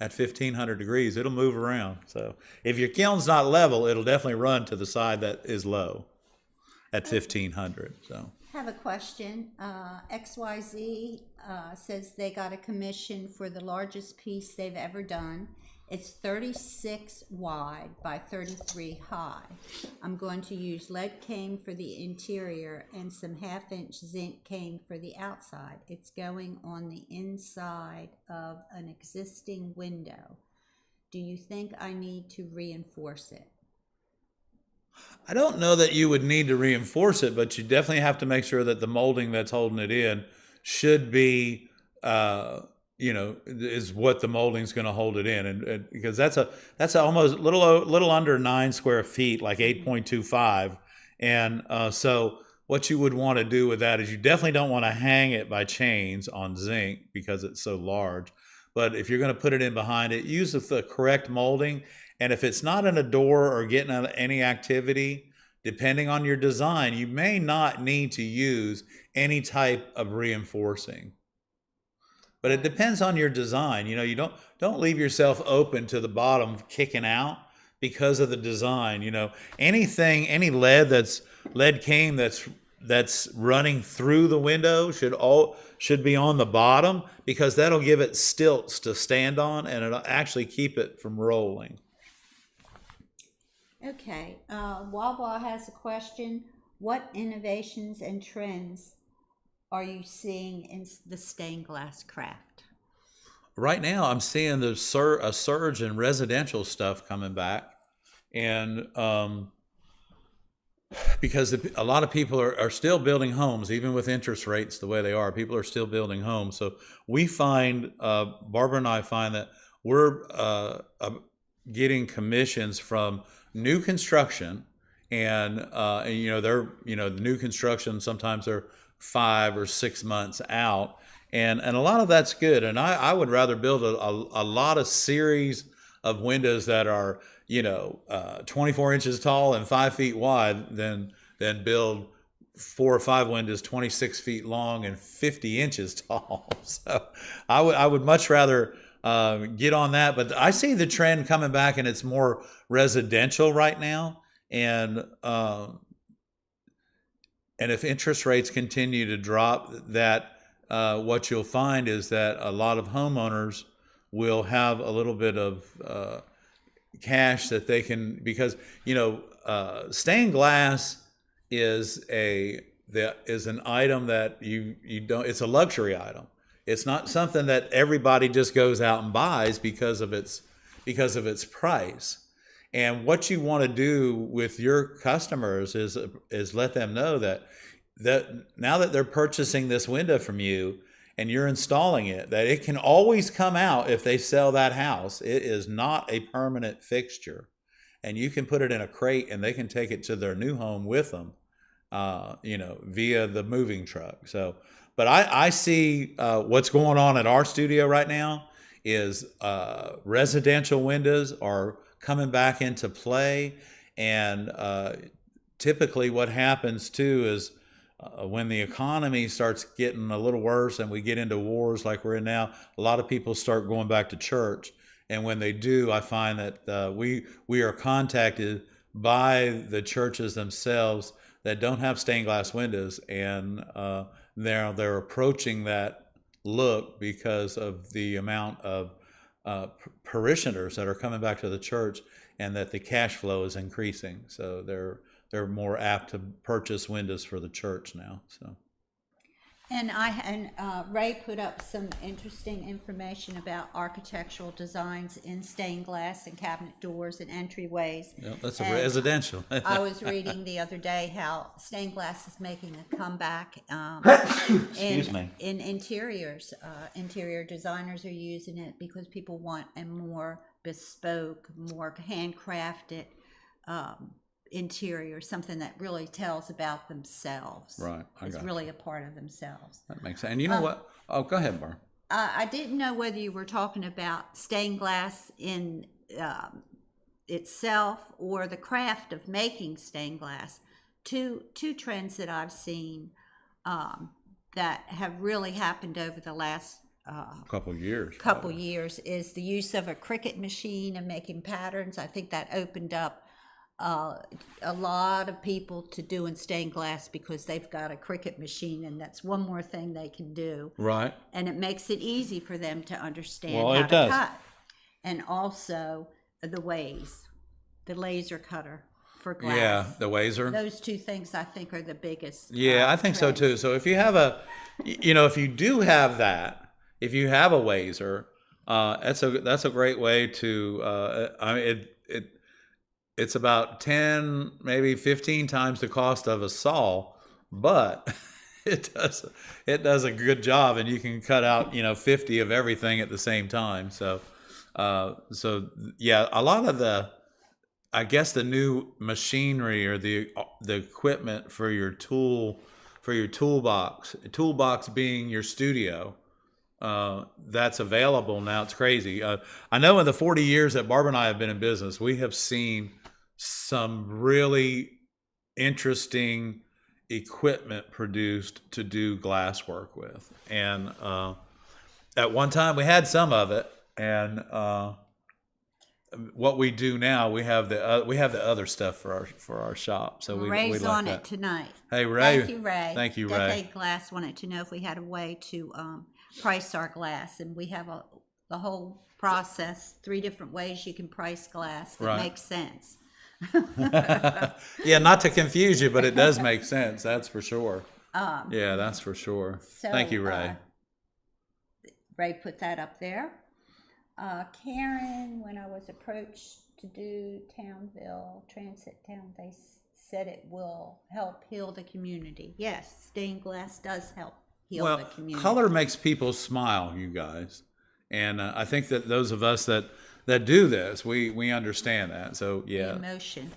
At 1500 degrees, it'll move around. So if your kiln's not level, it'll definitely run to the side that is low at 1500. So Have a question. XYZ says they got a commission for the largest piece they've ever done. It's 36 wide by 33 high. I'm going to use lead cane for the interior and some 1/2-inch zinc cane for the outside. It's going on the inside of an existing window. Do you think I need to reinforce it? I don't know that you would need to reinforce it, but you definitely have to make sure that the molding that's holding it in should be, is what the molding's going to hold it in, and because that's almost little under 9 square feet, like 8.25, and so what you would want to do with that is you definitely don't want to hang it by chains on zinc because it's so large. But if you're going to put it in behind it, use the correct molding. And if it's not in a door or getting any activity, depending on your design, you may not need to use any type of reinforcing. But it depends on your design. You don't leave yourself open to the bottom kicking out because of the design. Any lead cane that's running through the window should be on the bottom, because that'll give it stilts to stand on, and it'll actually keep it from rolling. Okay, Wawa has a question. What innovations and trends are you seeing in the stained glass craft? Right now, I'm seeing a surge in residential stuff coming back, and because a lot of people are still building homes, even with interest rates the way they are. People are still building homes. So we find, Barbara and I find that we're getting commissions from new construction, and the new construction, sometimes they're 5 or 6 months out, and a lot of that's good. And I would rather build a lot of series of windows that are 24 inches tall and 5 feet wide than build 4 or 5 windows 26 feet long and 50 inches tall. So I would much rather get on that. But I see the trend coming back, and it's more residential right now. And if interest rates continue to drop, what you'll find is that a lot of homeowners will have a little bit of cash that they can, because stained glass is an item that you don't, it's a luxury item. It's not something that everybody just goes out and buys because of its price. And what you want to do with your customers is let them know that now that they're purchasing this window from you and you're installing it, that it can always come out if they sell that house. It is not a permanent fixture, and you can put it in a crate and they can take it to their new home with them, via the moving truck. So, but I see what's going on at our studio right now is residential windows are coming back into play, and typically what happens too is when the economy starts getting a little worse and we get into wars like we're in now, a lot of people start going back to church. And when they do, I find that we are contacted by the churches themselves that don't have stained glass windows, and they're approaching that look because of the amount of parishioners that are coming back to the church, and that the cash flow is increasing. So they're more apt to purchase windows for the church now. So, and Ray put up some interesting information about architectural designs in stained glass and cabinet doors and entryways. Yeah, that's residential. I was reading the other day how stained glass is making a comeback. Excuse me. In interiors, interior designers are using it because people want a more bespoke, more handcrafted interior, something that really tells about themselves. Right. It's really a part of themselves. That makes sense. And you know what? Oh, go ahead, Barb. I didn't know whether you were talking about stained glass in itself or the craft of making stained glass. Two trends that I've seen that have really happened over the last couple years is the use of a Cricut machine and making patterns. I think that opened up a lot of people to do in stained glass because they've got a Cricut machine, and that's one more thing they can do. Right. And it makes it easy for them to understand Well, how it to does. cut. And also the laser cutter for glass. Yeah, the Wazer. Those two things I think are the biggest. Yeah, I think so trends. too. So if you have if you do have that, if you have a Wazer, that's a great way to. I mean, it's about 10, maybe 15 times the cost of a saw, but it does a good job, and you can cut out 50 of everything at the same time. So yeah, a lot of I guess the new machinery or the equipment for your toolbox being your studio, that's available now. It's crazy. I know in the 40 years that Barb and I have been in business, we have seen some really interesting equipment produced to do glass work with, and at one time we had some of it, and what we do now, we have the other stuff for our shop. So Ray's we like on that. it tonight. Hey Ray, Thank you, Ray. Thank you, Ray. Decade Glass wanted to know if we had a way to price our glass, and we have the whole process, 3 different ways you can price glass that Right. makes sense. Yeah, not to confuse you, but it does make sense. That's for sure. Yeah, that's for sure. So, Thank you, Ray. Ray put that up there. Karen, when I was approached to do Transit Town, they said it will help heal the community. Yes, stained glass does help heal the community. Color makes people smile, you guys, and I think that those of us that do this, we understand that. So yeah, The emotion.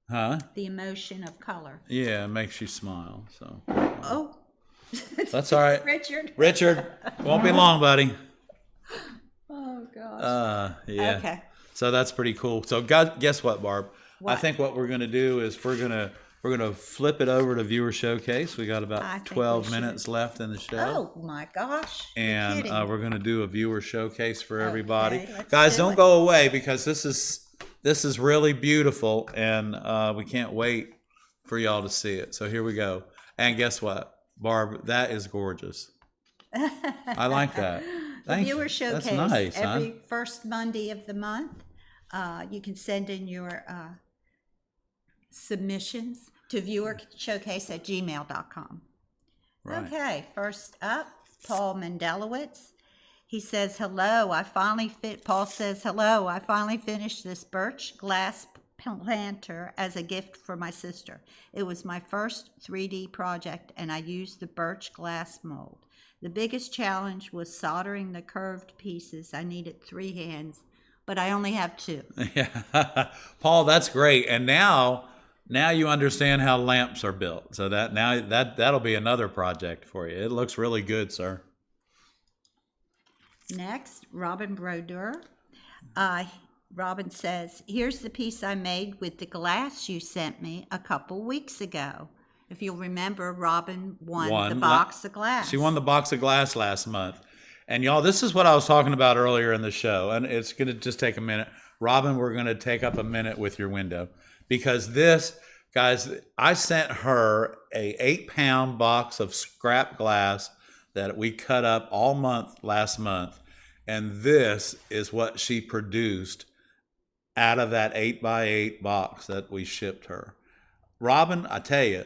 huh? The emotion of color. Yeah, it makes you smile. So Oh, that's all right. Richard, won't be long, buddy. Oh gosh. Yeah. Okay. So that's pretty cool. So guess what, Barb? What? I think what we're gonna do is we're gonna flip it over to Viewer Showcase. We got I about think 12 we minutes left in the show. Oh my gosh. You're And kidding. we're going to do a viewer showcase for everybody. let's Guys, do don't it. go away, because this is really beautiful, and we can't wait for y'all to see it. So here we go. And guess what, Barb? That is gorgeous. I like that. The Thank you. viewer showcase That's nice, every huh? first Monday of the month. You can send in your submissions to viewershowcase@gmail.com. Right. Okay, first up, Paul Mendelowitz. He says, hello, Paul says, hello, I finally finished this birch glass planter as a gift for my sister. It was my first 3D project, and I used the birch glass mold. The biggest challenge was soldering the curved pieces. I needed 3 hands, but I only have 2. Yeah. Paul, that's great. And now you understand how lamps are built. So that'll be another project for you. It looks really good, sir. Next, Robin Brodeur. Robin says, here's the piece I made with the glass you sent me a couple weeks ago. If you'll remember, Robin won the box of glass. She won the box of glass last month. And y'all, this is what I was talking about earlier in the show. And it's going to just take a minute. Robin, we're going to take up a minute with your window. Because this, guys, I sent her a 8-pound box of scrap glass that we cut up all month last month. And this is what she produced out of that 8x8 box that we shipped her. Robin, I tell you,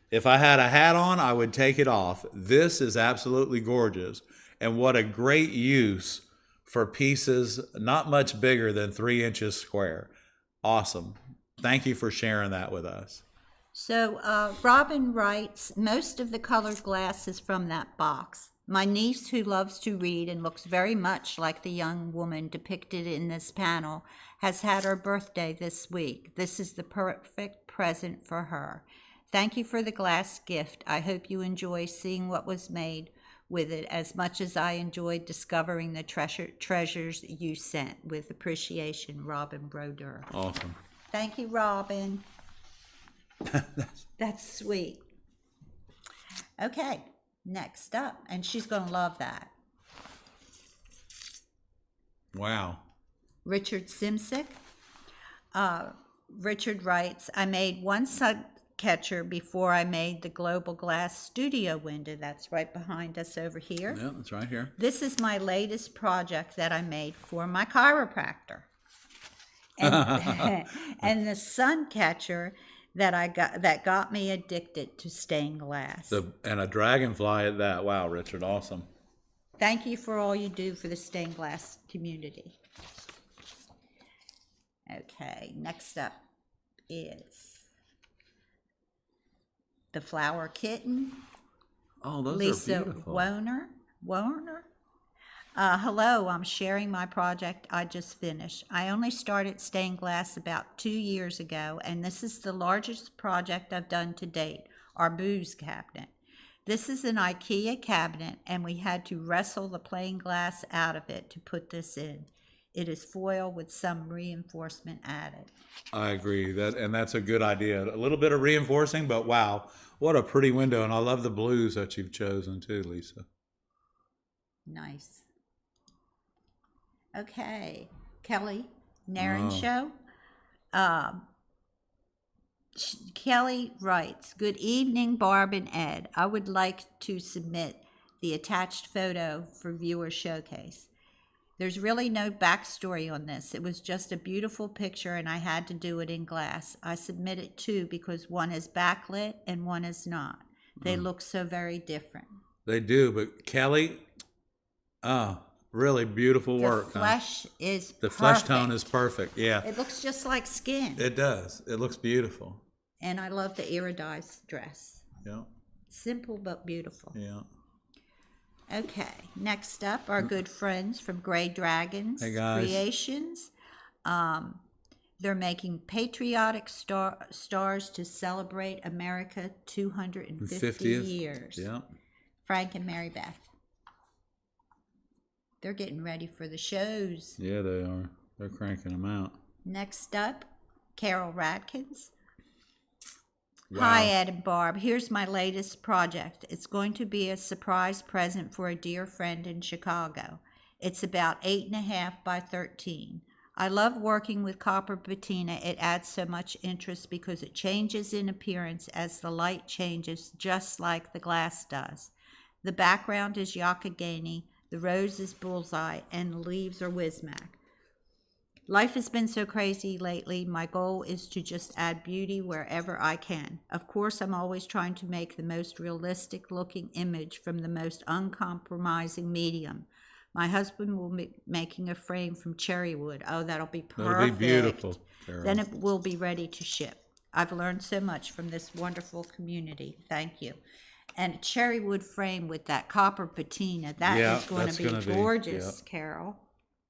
if I had a hat on, I would take it off. This is absolutely gorgeous. And what a great use for pieces not much bigger than 3 inches square. Awesome. Thank you for sharing that with us. So Robin writes, most of the colored glass is from that box. My niece, who loves to read and looks very much like the young woman depicted in this panel, has had her birthday this week. This is the perfect present for her. Thank you for the glass gift. I hope you enjoy seeing what was made with it as much as I enjoyed discovering the treasures you sent. With appreciation, Robin Brodeur. Awesome. Thank you, Robin. That's sweet. Okay, next up, and she's going to love that. Wow. Richard Simsick. Richard writes, I made one sun catcher before I made the global glass studio window. That's right behind us over here. Yeah, that's right here. This is my latest project that I made for my chiropractor. And, and the sun catcher that got me addicted to stained glass. And a dragonfly at that. Wow, Richard, awesome. Thank you for all you do for the stained glass community. Okay, next up is the flower kitten. Oh, those Lisa are beautiful. Warner. Hello, I'm sharing my project I just finished. I only started stained glass about 2 years ago, and this is the largest project I've done to date, our booze cabinet. This is an IKEA cabinet, and we had to wrestle the plain glass out of it to put this in. It is foil with some reinforcement added. I agree, that's a good idea. A little bit of reinforcing, but wow, what a pretty window. And I love the blues that you've chosen too, Lisa. Nice. Okay, Kelly Naren Show. Kelly writes, good evening, Barb and Ed. I would like to submit the attached photo for viewer showcase. There's really no backstory on this. It was just a beautiful picture and I had to do it in glass. I submitted two because one is backlit and one is not. They look so very different. They do, but Kelly, really beautiful work. The flesh is The perfect. flesh tone is perfect, yeah. It looks just like skin. It does. It looks beautiful. And I love the iridized dress. Yeah. Simple but beautiful. Yeah. Okay, next up, our good friends from Gray Dragons Hey guys. Creations. They're making patriotic stars to celebrate America 250 50th. years. Yeah. Frank and Mary Beth. They're getting ready for the shows. Yeah, they are. They're cranking them out. Next up, Carol Radkins. Wow. Hi, Ed and Barb. Here's my latest project. It's going to be a surprise present for a dear friend in Chicago. It's about 8.5 by 13. I love working with copper patina. It adds so much interest because it changes in appearance as the light changes, just like the glass does. The background is Yakagani, the rose is bullseye, and the leaves are Wismac. Life has been so crazy lately. My goal is to just add beauty wherever I can. Of course, I'm always trying to make the most realistic looking image from the most uncompromising medium. My husband will be making a frame from cherry wood. Oh, that'll be perfect. That'll be beautiful, Carol. Then it will be ready to ship. I've learned so much from this wonderful community. Thank you. And a cherry wood frame with that copper patina. That is going to be gorgeous, Carol.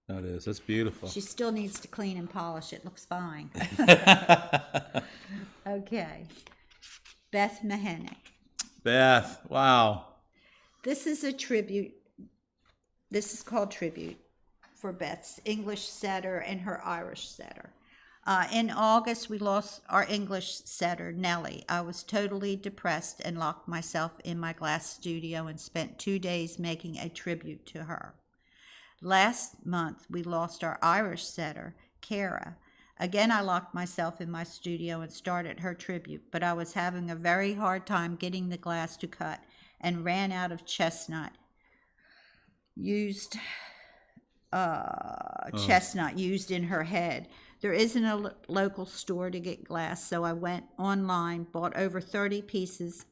That is. That's beautiful. She still needs to clean and polish it. Looks fine. Okay. Beth Mahenick. Beth, wow. This is a tribute. This is called Tribute for Beth's English setter and her Irish setter. In August, we lost our English setter, Nellie. I was totally depressed and locked myself in my glass studio and spent 2 days making a tribute to her. Last month, we lost our Irish setter, Cara. Again, I locked myself in my studio and started her tribute, but I was having a very hard time getting the glass to cut and ran out of chestnut used in her head. There isn't a local store to get glass, so I went online, bought over 30 pieces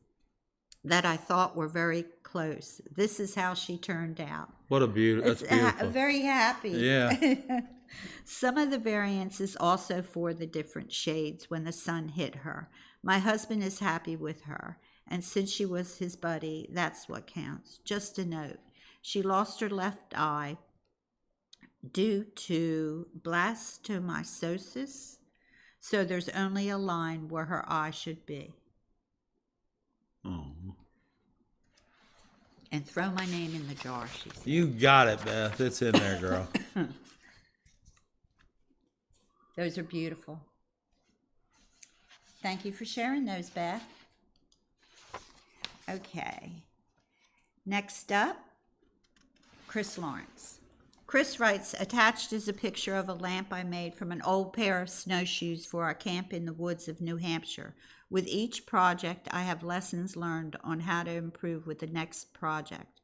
that I thought were very close. This is how she turned out. What a beauty. That's beautiful. Very happy. Yeah. Some of the variance is also for the different shades when the sun hit her. My husband is happy with her, and since she was his buddy, that's what counts. Just a note. She lost her left eye due to blastomycosis, so there's only a line where her eye should be. Oh. And throw my name in the jar, she said. You got it, Beth. It's in there, girl. Those are beautiful. Thank you for sharing those, Beth. Okay. Next up, Chris Lawrence. Chris writes, attached is a picture of a lamp I made from an old pair of snowshoes for our camp in the woods of New Hampshire. With each project, I have lessons learned on how to improve with the next project.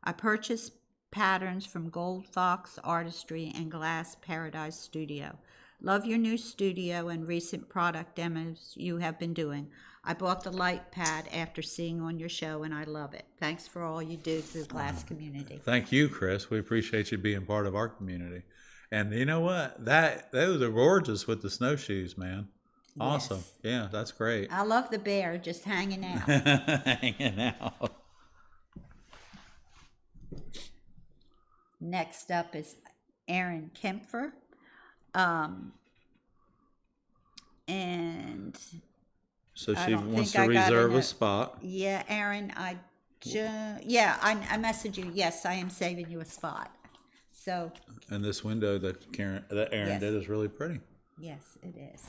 I purchased patterns from Gold Fox Artistry and Glass Paradise Studio. Love your new studio and recent product demos you have been doing. I bought the light pad after seeing on your show, and I love it. Thanks for all you do for the glass community. Thank you, Chris. We appreciate you being part of our community. And you know what? Those are gorgeous with the snowshoes, man. Awesome. Yes. Yeah, that's great. I love the bear just hanging out. Hanging out. Next up is Aaron Kempfer. And So I she don't wants think to I got reserve in a it. spot. yeah, Aaron, I messaged you. Yes, I am saving you a spot. So And this window that Aaron Yes. did is really pretty. yes, it is.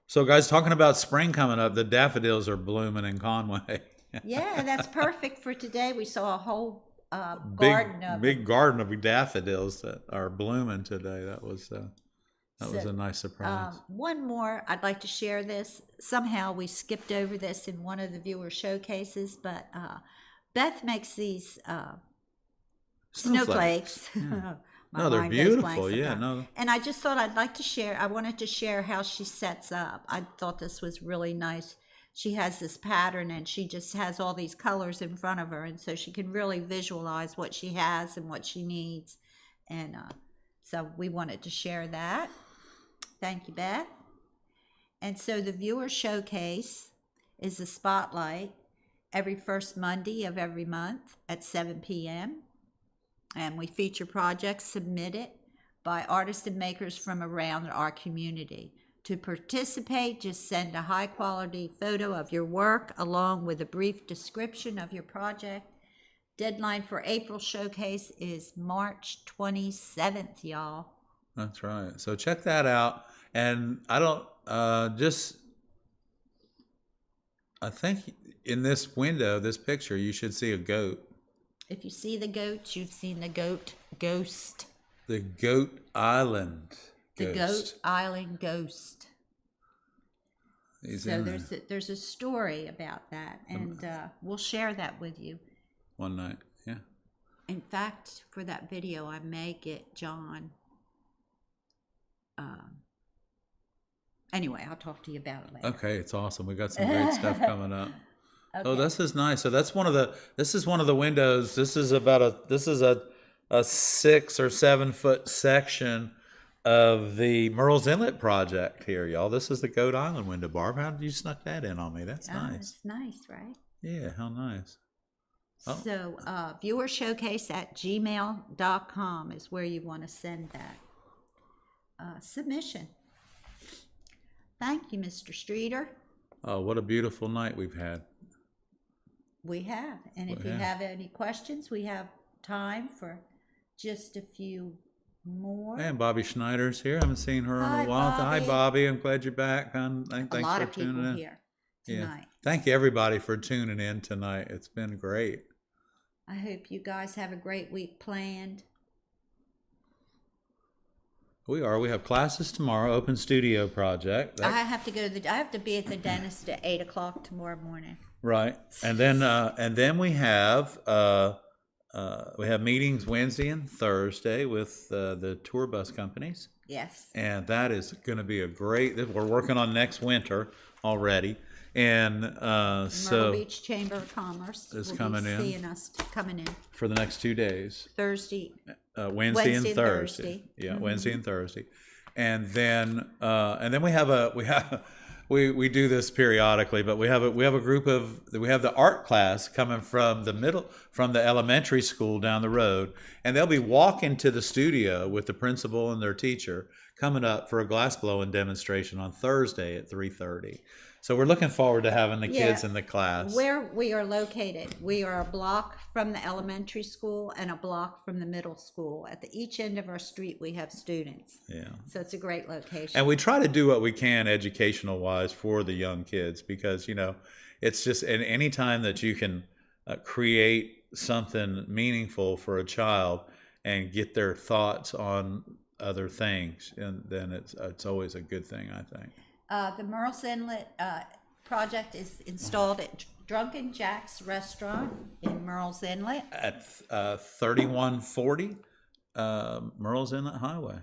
So guys, talking about spring coming up, the daffodils are blooming in Conway. Yeah, that's perfect for today. We saw a whole garden of Big garden of daffodils that are blooming today. That was So, a nice surprise. one more, I'd like to share this. Somehow we skipped over this in one of the viewer showcases, but Beth makes these snowflakes. My No, they're mind goes blank beautiful. Yeah, sometimes. no. And I just thought I'd like to share, I wanted to share how she sets up. I thought this was really nice. She has this pattern and she just has all these colors in front of her. And so she can really visualize what she has and what she needs. And so we wanted to share that. Thank you, Beth. And so the viewer showcase is the spotlight every first Monday of every month at 7 p.m. And we feature projects submitted by artists and makers from around our community. To participate, just send a high quality photo of your work along with a brief description of your project. Deadline for April showcase is March 27th, y'all. That's right. So check that out. And I think in this window, this picture, you should see a goat. If you see the goat, you've seen the goat ghost. The Goat Island The ghost. Goat Island ghost. He's So in there there's a story about that, and we'll share that with you. one night. Yeah. In fact, for that video, I may get John. Anyway, I'll talk to you about it later. Okay, it's awesome. We got some great stuff coming up. Okay. Oh, this is nice. So that's one of the windows. This is a 6 or 7 foot section of the Merle's Inlet project here, y'all. This is the Goat Island window, Barb. How did you snuck that in on me? That's nice. It's nice, right? Yeah, how nice. Oh. So, viewer showcase at gmail.com is where you want to send that submission. Thank you, Mr. Streeter. Oh, what a beautiful night we've had. We have. And if you have any questions, we have time for just a few more. And Bobby Schneider's here. I haven't seen her in Hi, a while. Hi, Bobby. Bobby. I'm glad you're back. Thanks A lot for of people tuning in. here tonight. Thank you, everybody, for tuning in tonight. It's been great. I hope you guys have a great week planned. We have classes tomorrow. Open studio project. I have to I have to be at the dentist at 8:00 tomorrow morning. Right, and then we have meetings Wednesday and Thursday with the tour bus companies. Yes. And that is going to be a great. We're working on next winter already, and Myrtle Beach Chamber of Commerce is will coming be in. seeing us coming in for the next 2 days. Thursday. Wednesday and Thursday. Yeah, Mm-hmm. Wednesday and Thursday, and then we do this periodically, but we have a group we have the art class coming from the elementary school down the road, and they'll be walking to the studio with the principal and their teacher coming up for a glass blowing demonstration on Thursday at 3:30. So we're looking forward to having the kids in the class. Where we are located, we are a block from the elementary school and a block from the middle school. At each end of our street, we have students. Yeah. So it's a great location. And we try to do what we can educational wise for the young kids, because, it's just, and any time that you can create something meaningful for a child and get their thoughts on other things, and then it's always a good thing, I think. The Merle's Inlet project is installed at Drunken Jack's Restaurant in Merle's Inlet. At 3140 Merle's Inlet Highway.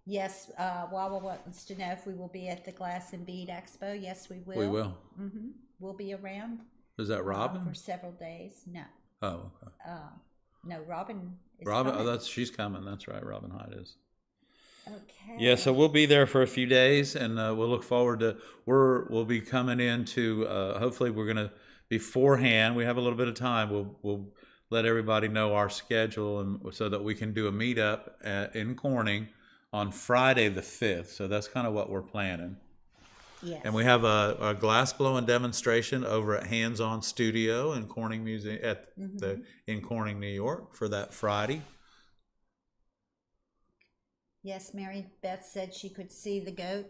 Yes, Wawa wants to know if we will be at the Glass and Bead Expo. Yes, we will. We will. We'll be around. Is that Robin? For several days. No. Oh, okay. No, Robin is Robin, coming. she's coming. That's right. Robin Hyde is. Okay. Yeah, so we'll be there for a few days, and we'll look forward to. We'll be coming into. Hopefully, we're gonna beforehand. We have a little bit of time. We'll let everybody know our schedule, and so that we can do a meetup in Corning on Friday the 5th. So that's kind of what we're planning. Yes. And we have a glass blowing demonstration over at Hands On Studio in Corning Museum in Corning, New York, for that Friday. Yes, Mary Beth said she could see the goat.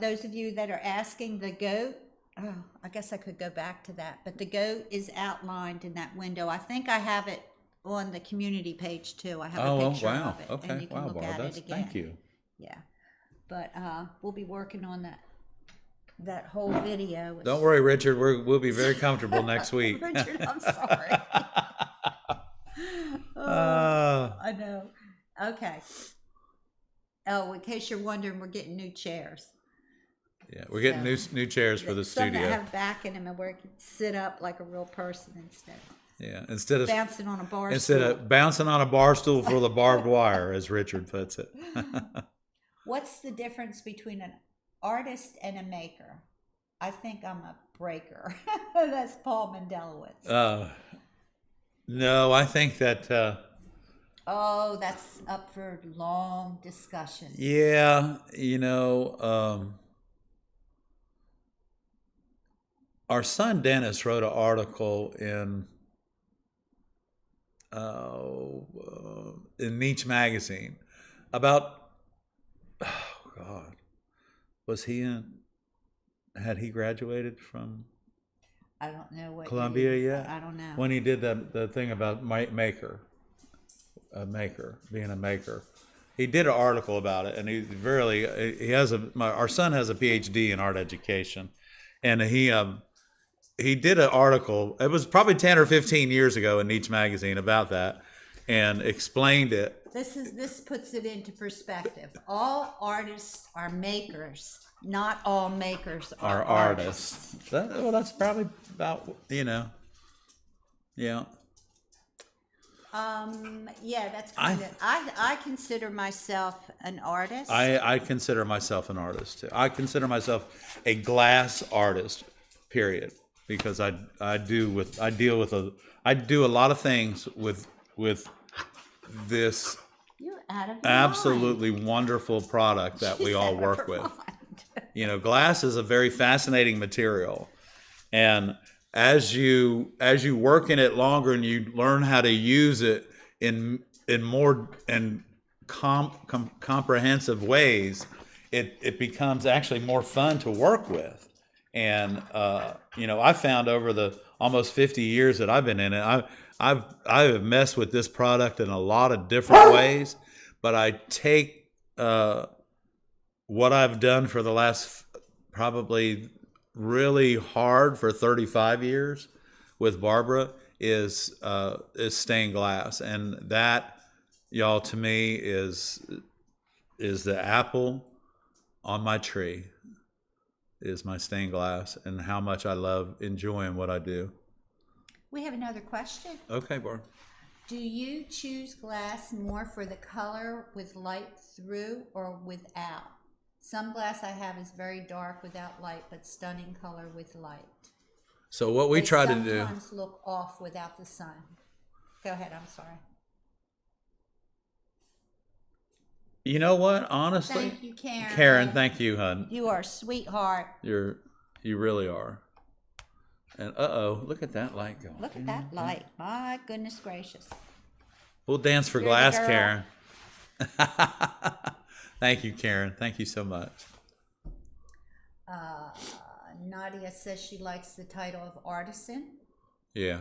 Those of you that are asking, the goat, I guess I could go back to that, but the goat is outlined in that window. I think I have it on the community page too. I have a picture wow. of it. Okay. And you can look Barb, at it again. thank you. Yeah. But we'll be working on that whole video. Don't worry, Richard. We'll be very comfortable next week. Richard, I'm sorry. I know. Okay. Oh, in case you're wondering, we're getting new chairs. Yeah, we're getting new chairs for the Some studio. that have back in them and where you can sit up like a real person instead. Yeah, instead of Bouncing on a bar stool. Bouncing on a bar stool for the barbed wire, as Richard puts it. What's the difference between an artist and a maker? I think I'm a breaker. That's Paul Mendelowitz. No, I think that. Oh, that's up for long discussion. Yeah, our son Dennis wrote an article in Niche magazine about. Oh God, was he in? Had he graduated from? I don't know what Columbia yet. I don't know. When he did the thing about maker, being a maker, he did an article about it, and our son has a PhD in art education, and he did an article. It was probably 10 or 15 years ago in Niche magazine about that, and explained it. This puts it into perspective. All artists are makers. Not all makers are artists. That's probably about, yeah. Yeah, that's kind of. I consider myself an artist. I consider myself an artist too. I consider myself a glass artist, period, because I do a lot of things with this You're out of absolutely wonderful product that we all work with. Glass is a very fascinating material, and as you work in it longer and you learn how to use it in more and comprehensive ways, it becomes actually more fun to work with. And I found over the almost 50 years that I've been in it, I have messed with this product in a lot of different ways, but I take what I've done for the last probably really hard for 35 years with Barbara is stained glass, and that, y'all, to me is the apple on my tree, is my stained glass, and how much I love enjoying what I do. We have another question. Okay, Barb. Do you choose glass more for the color with light through or without? Some glass I have is very dark without light, but stunning color with light. So what we try to do. Sometimes look off without the sun. Go ahead. I'm sorry. You know what? Honestly, thank you, Karen. Karen, thank you, hon. You are a sweetheart. You really are. And look at that light going. Look at that light. My goodness gracious. We'll dance for You're the glass, girl. Karen. Thank you, Karen. Thank you so much. Nadia says she likes the title of artisan. Yeah.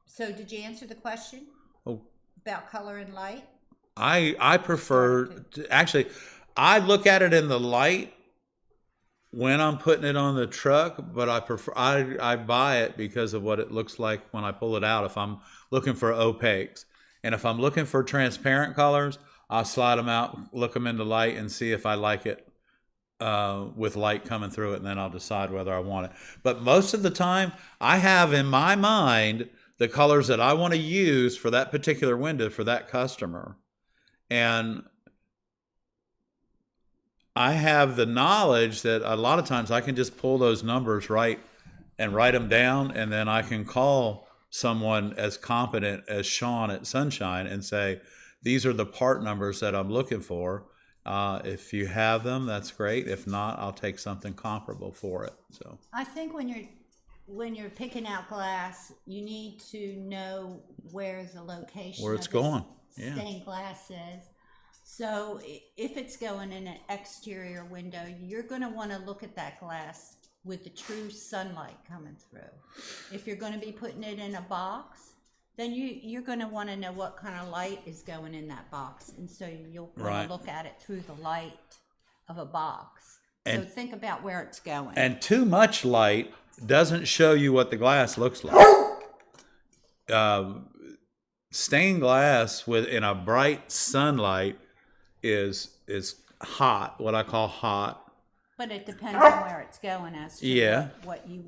So did you answer the question Oh, about color and light? I prefer actually. I look at it in the light when I'm putting it on the truck, but I buy it because of what it looks like when I pull it out. If I'm looking for opaques, and if I'm looking for transparent colors, I'll slide them out, look them into light, and see if I like it with light coming through it, and then I'll decide whether I want it. But most of the time, I have in my mind the colors that I want to use for that particular window for that customer, and I have the knowledge that a lot of times I can just pull those numbers right and write them down, and then I can call someone as competent as Sean at Sunshine and say, these are the part numbers that I'm looking for. If you have them, that's great. If not, I'll take something comparable for it. So I think when you're picking out glass, you need to know where the location where it's of the going, yeah. stained glass is. So if it's going in an exterior window, you're going to want to look at that glass with the true sunlight coming through. If you're going to be putting it in a box, then you're going to want to know what kind of light is going in that box. And so you'll want to look at it through the light of a box. So think about where it's going. And too much light doesn't show you what the glass looks like. Stained glass in a bright sunlight is hot, what I call hot. But it depends on where it's going as to what you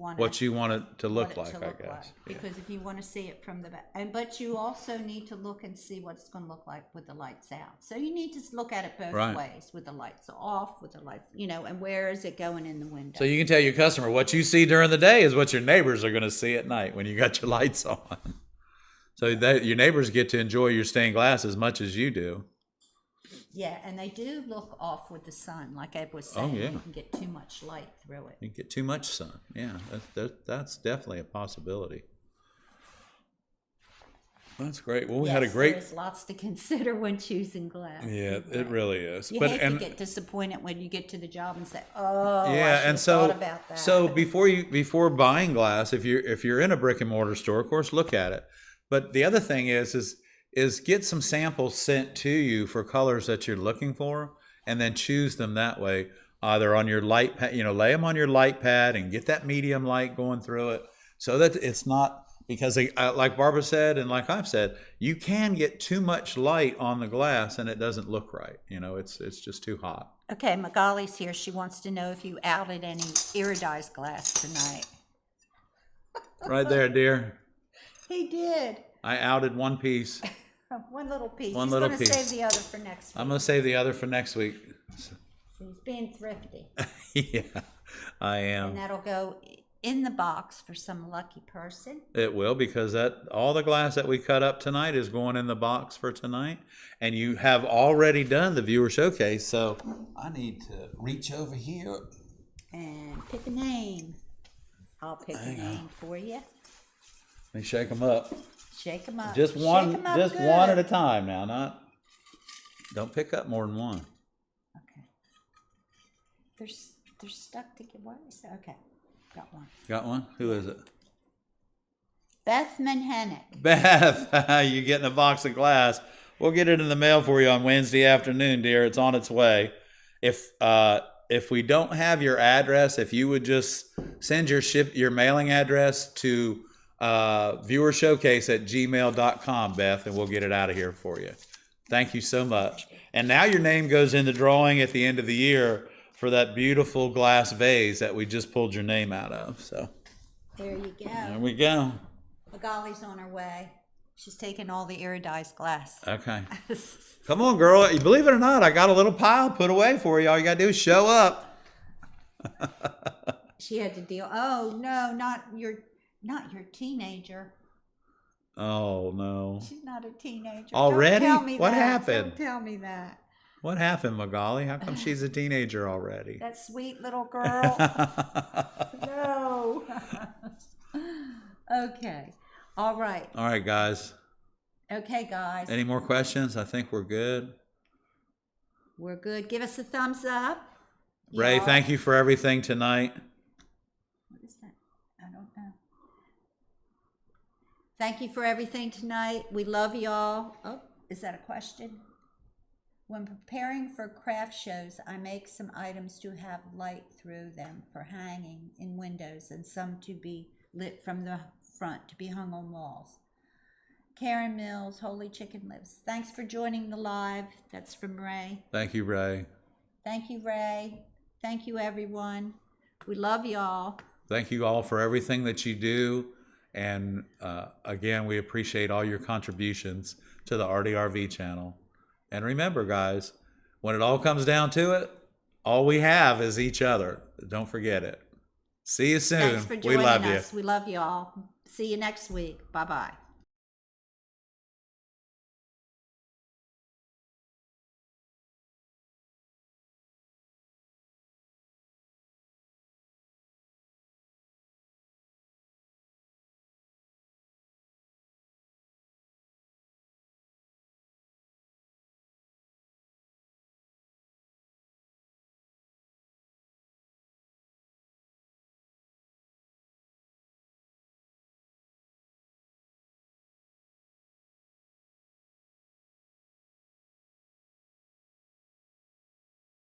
want it to look like, I guess. Because if you want to see it from the back, but you also need to look and see what it's going to look like with the lights out. So you need to look at it both ways, with the lights off, with the lights, and where is it going in the window. So you can tell your customer what you see during the day is what your neighbors are going to see at night when you got your lights on. So your neighbors get to enjoy your stained glass as much as you do. Yeah, and they do look off with the sun, like Ed was saying. You can get too much light through it. You get too much sun. Yeah, that's definitely a possibility. That's great. Well, we had a great. There's lots to consider when choosing glass. Yeah, it really is. You hate to get disappointed when you get to the job and say, "Oh, yeah," I should have thought about that. So before buying glass, if you're in a brick and mortar store, of course, look at it. But the other thing is get some samples sent to you for colors that you're looking for, and then choose them that way. Either on your light pad, lay them on your light pad and get that medium light going through it, so that it's not, because like Barbara said and like I've said, you can get too much light on the glass and it doesn't look right. It's just too hot. Okay, Magali's here. She wants to know if you outed any iridized glass tonight. Right there, dear. He did. I outed one piece. One little piece. He's going to save the other for next week. I'm going to save the other for next week. So he's being thrifty. Yeah, I am. And that'll go in the box for some lucky person. It will, because all the glass that we cut up tonight is going in the box for tonight. And you have already done the viewer showcase, so I need to reach over here and pick a name. I'll pick a name for you. Let me shake them up. Shake them up. Just one at a time now. Don't pick up more than one. Okay. They're stuck together. What is that? Okay. Got one. Got one? Who is it? Beth Manhennick. Beth, you're getting a box of glass. We'll get it in the mail for you on Wednesday afternoon, dear. It's on its way. If we don't have your address, if you would just send your mailing address to viewershowcase@gmail.com, Beth, and we'll get it out of here for you. Thank you so much. And now your name goes in the drawing at the end of the year for that beautiful glass vase that we just pulled your name out of. So there you go. There we go. Magali's on her way. She's taking all the iridized glass. Okay. Come on, girl. You believe it or not, I got a little pile put away for you. All you got to do is show up. She had to deal. Oh, no, not your teenager. Oh, no. She's not a teenager. Already? Don't tell me What that. happened? Don't tell me that. What happened, Magali? How come she's a teenager already? That sweet little girl. No. Okay. All right. All right, guys. Okay, guys. Any more questions? I think we're good. We're good. Give us a thumbs up. Ray, thank you for everything tonight. What is that? I don't know. Thank you for everything tonight. We love y'all. Oh, is that a question? When preparing for craft shows, I make some items to have light through them for hanging in windows and some to be lit from the front to be hung on walls. Karen Mills, Holy Chicken Lives. Thanks for joining the live. That's from Ray. Thank you, Ray. Thank you, Ray. Thank you, everyone. We love y'all. Thank you all for everything that you do. And again, we appreciate all your contributions to the ARTyRV channel. And remember, guys, when it all comes down to it, all we have is each other. Don't forget it. See you soon. Thanks for joining we love us. you. We love y'all. See you next week. Bye-bye.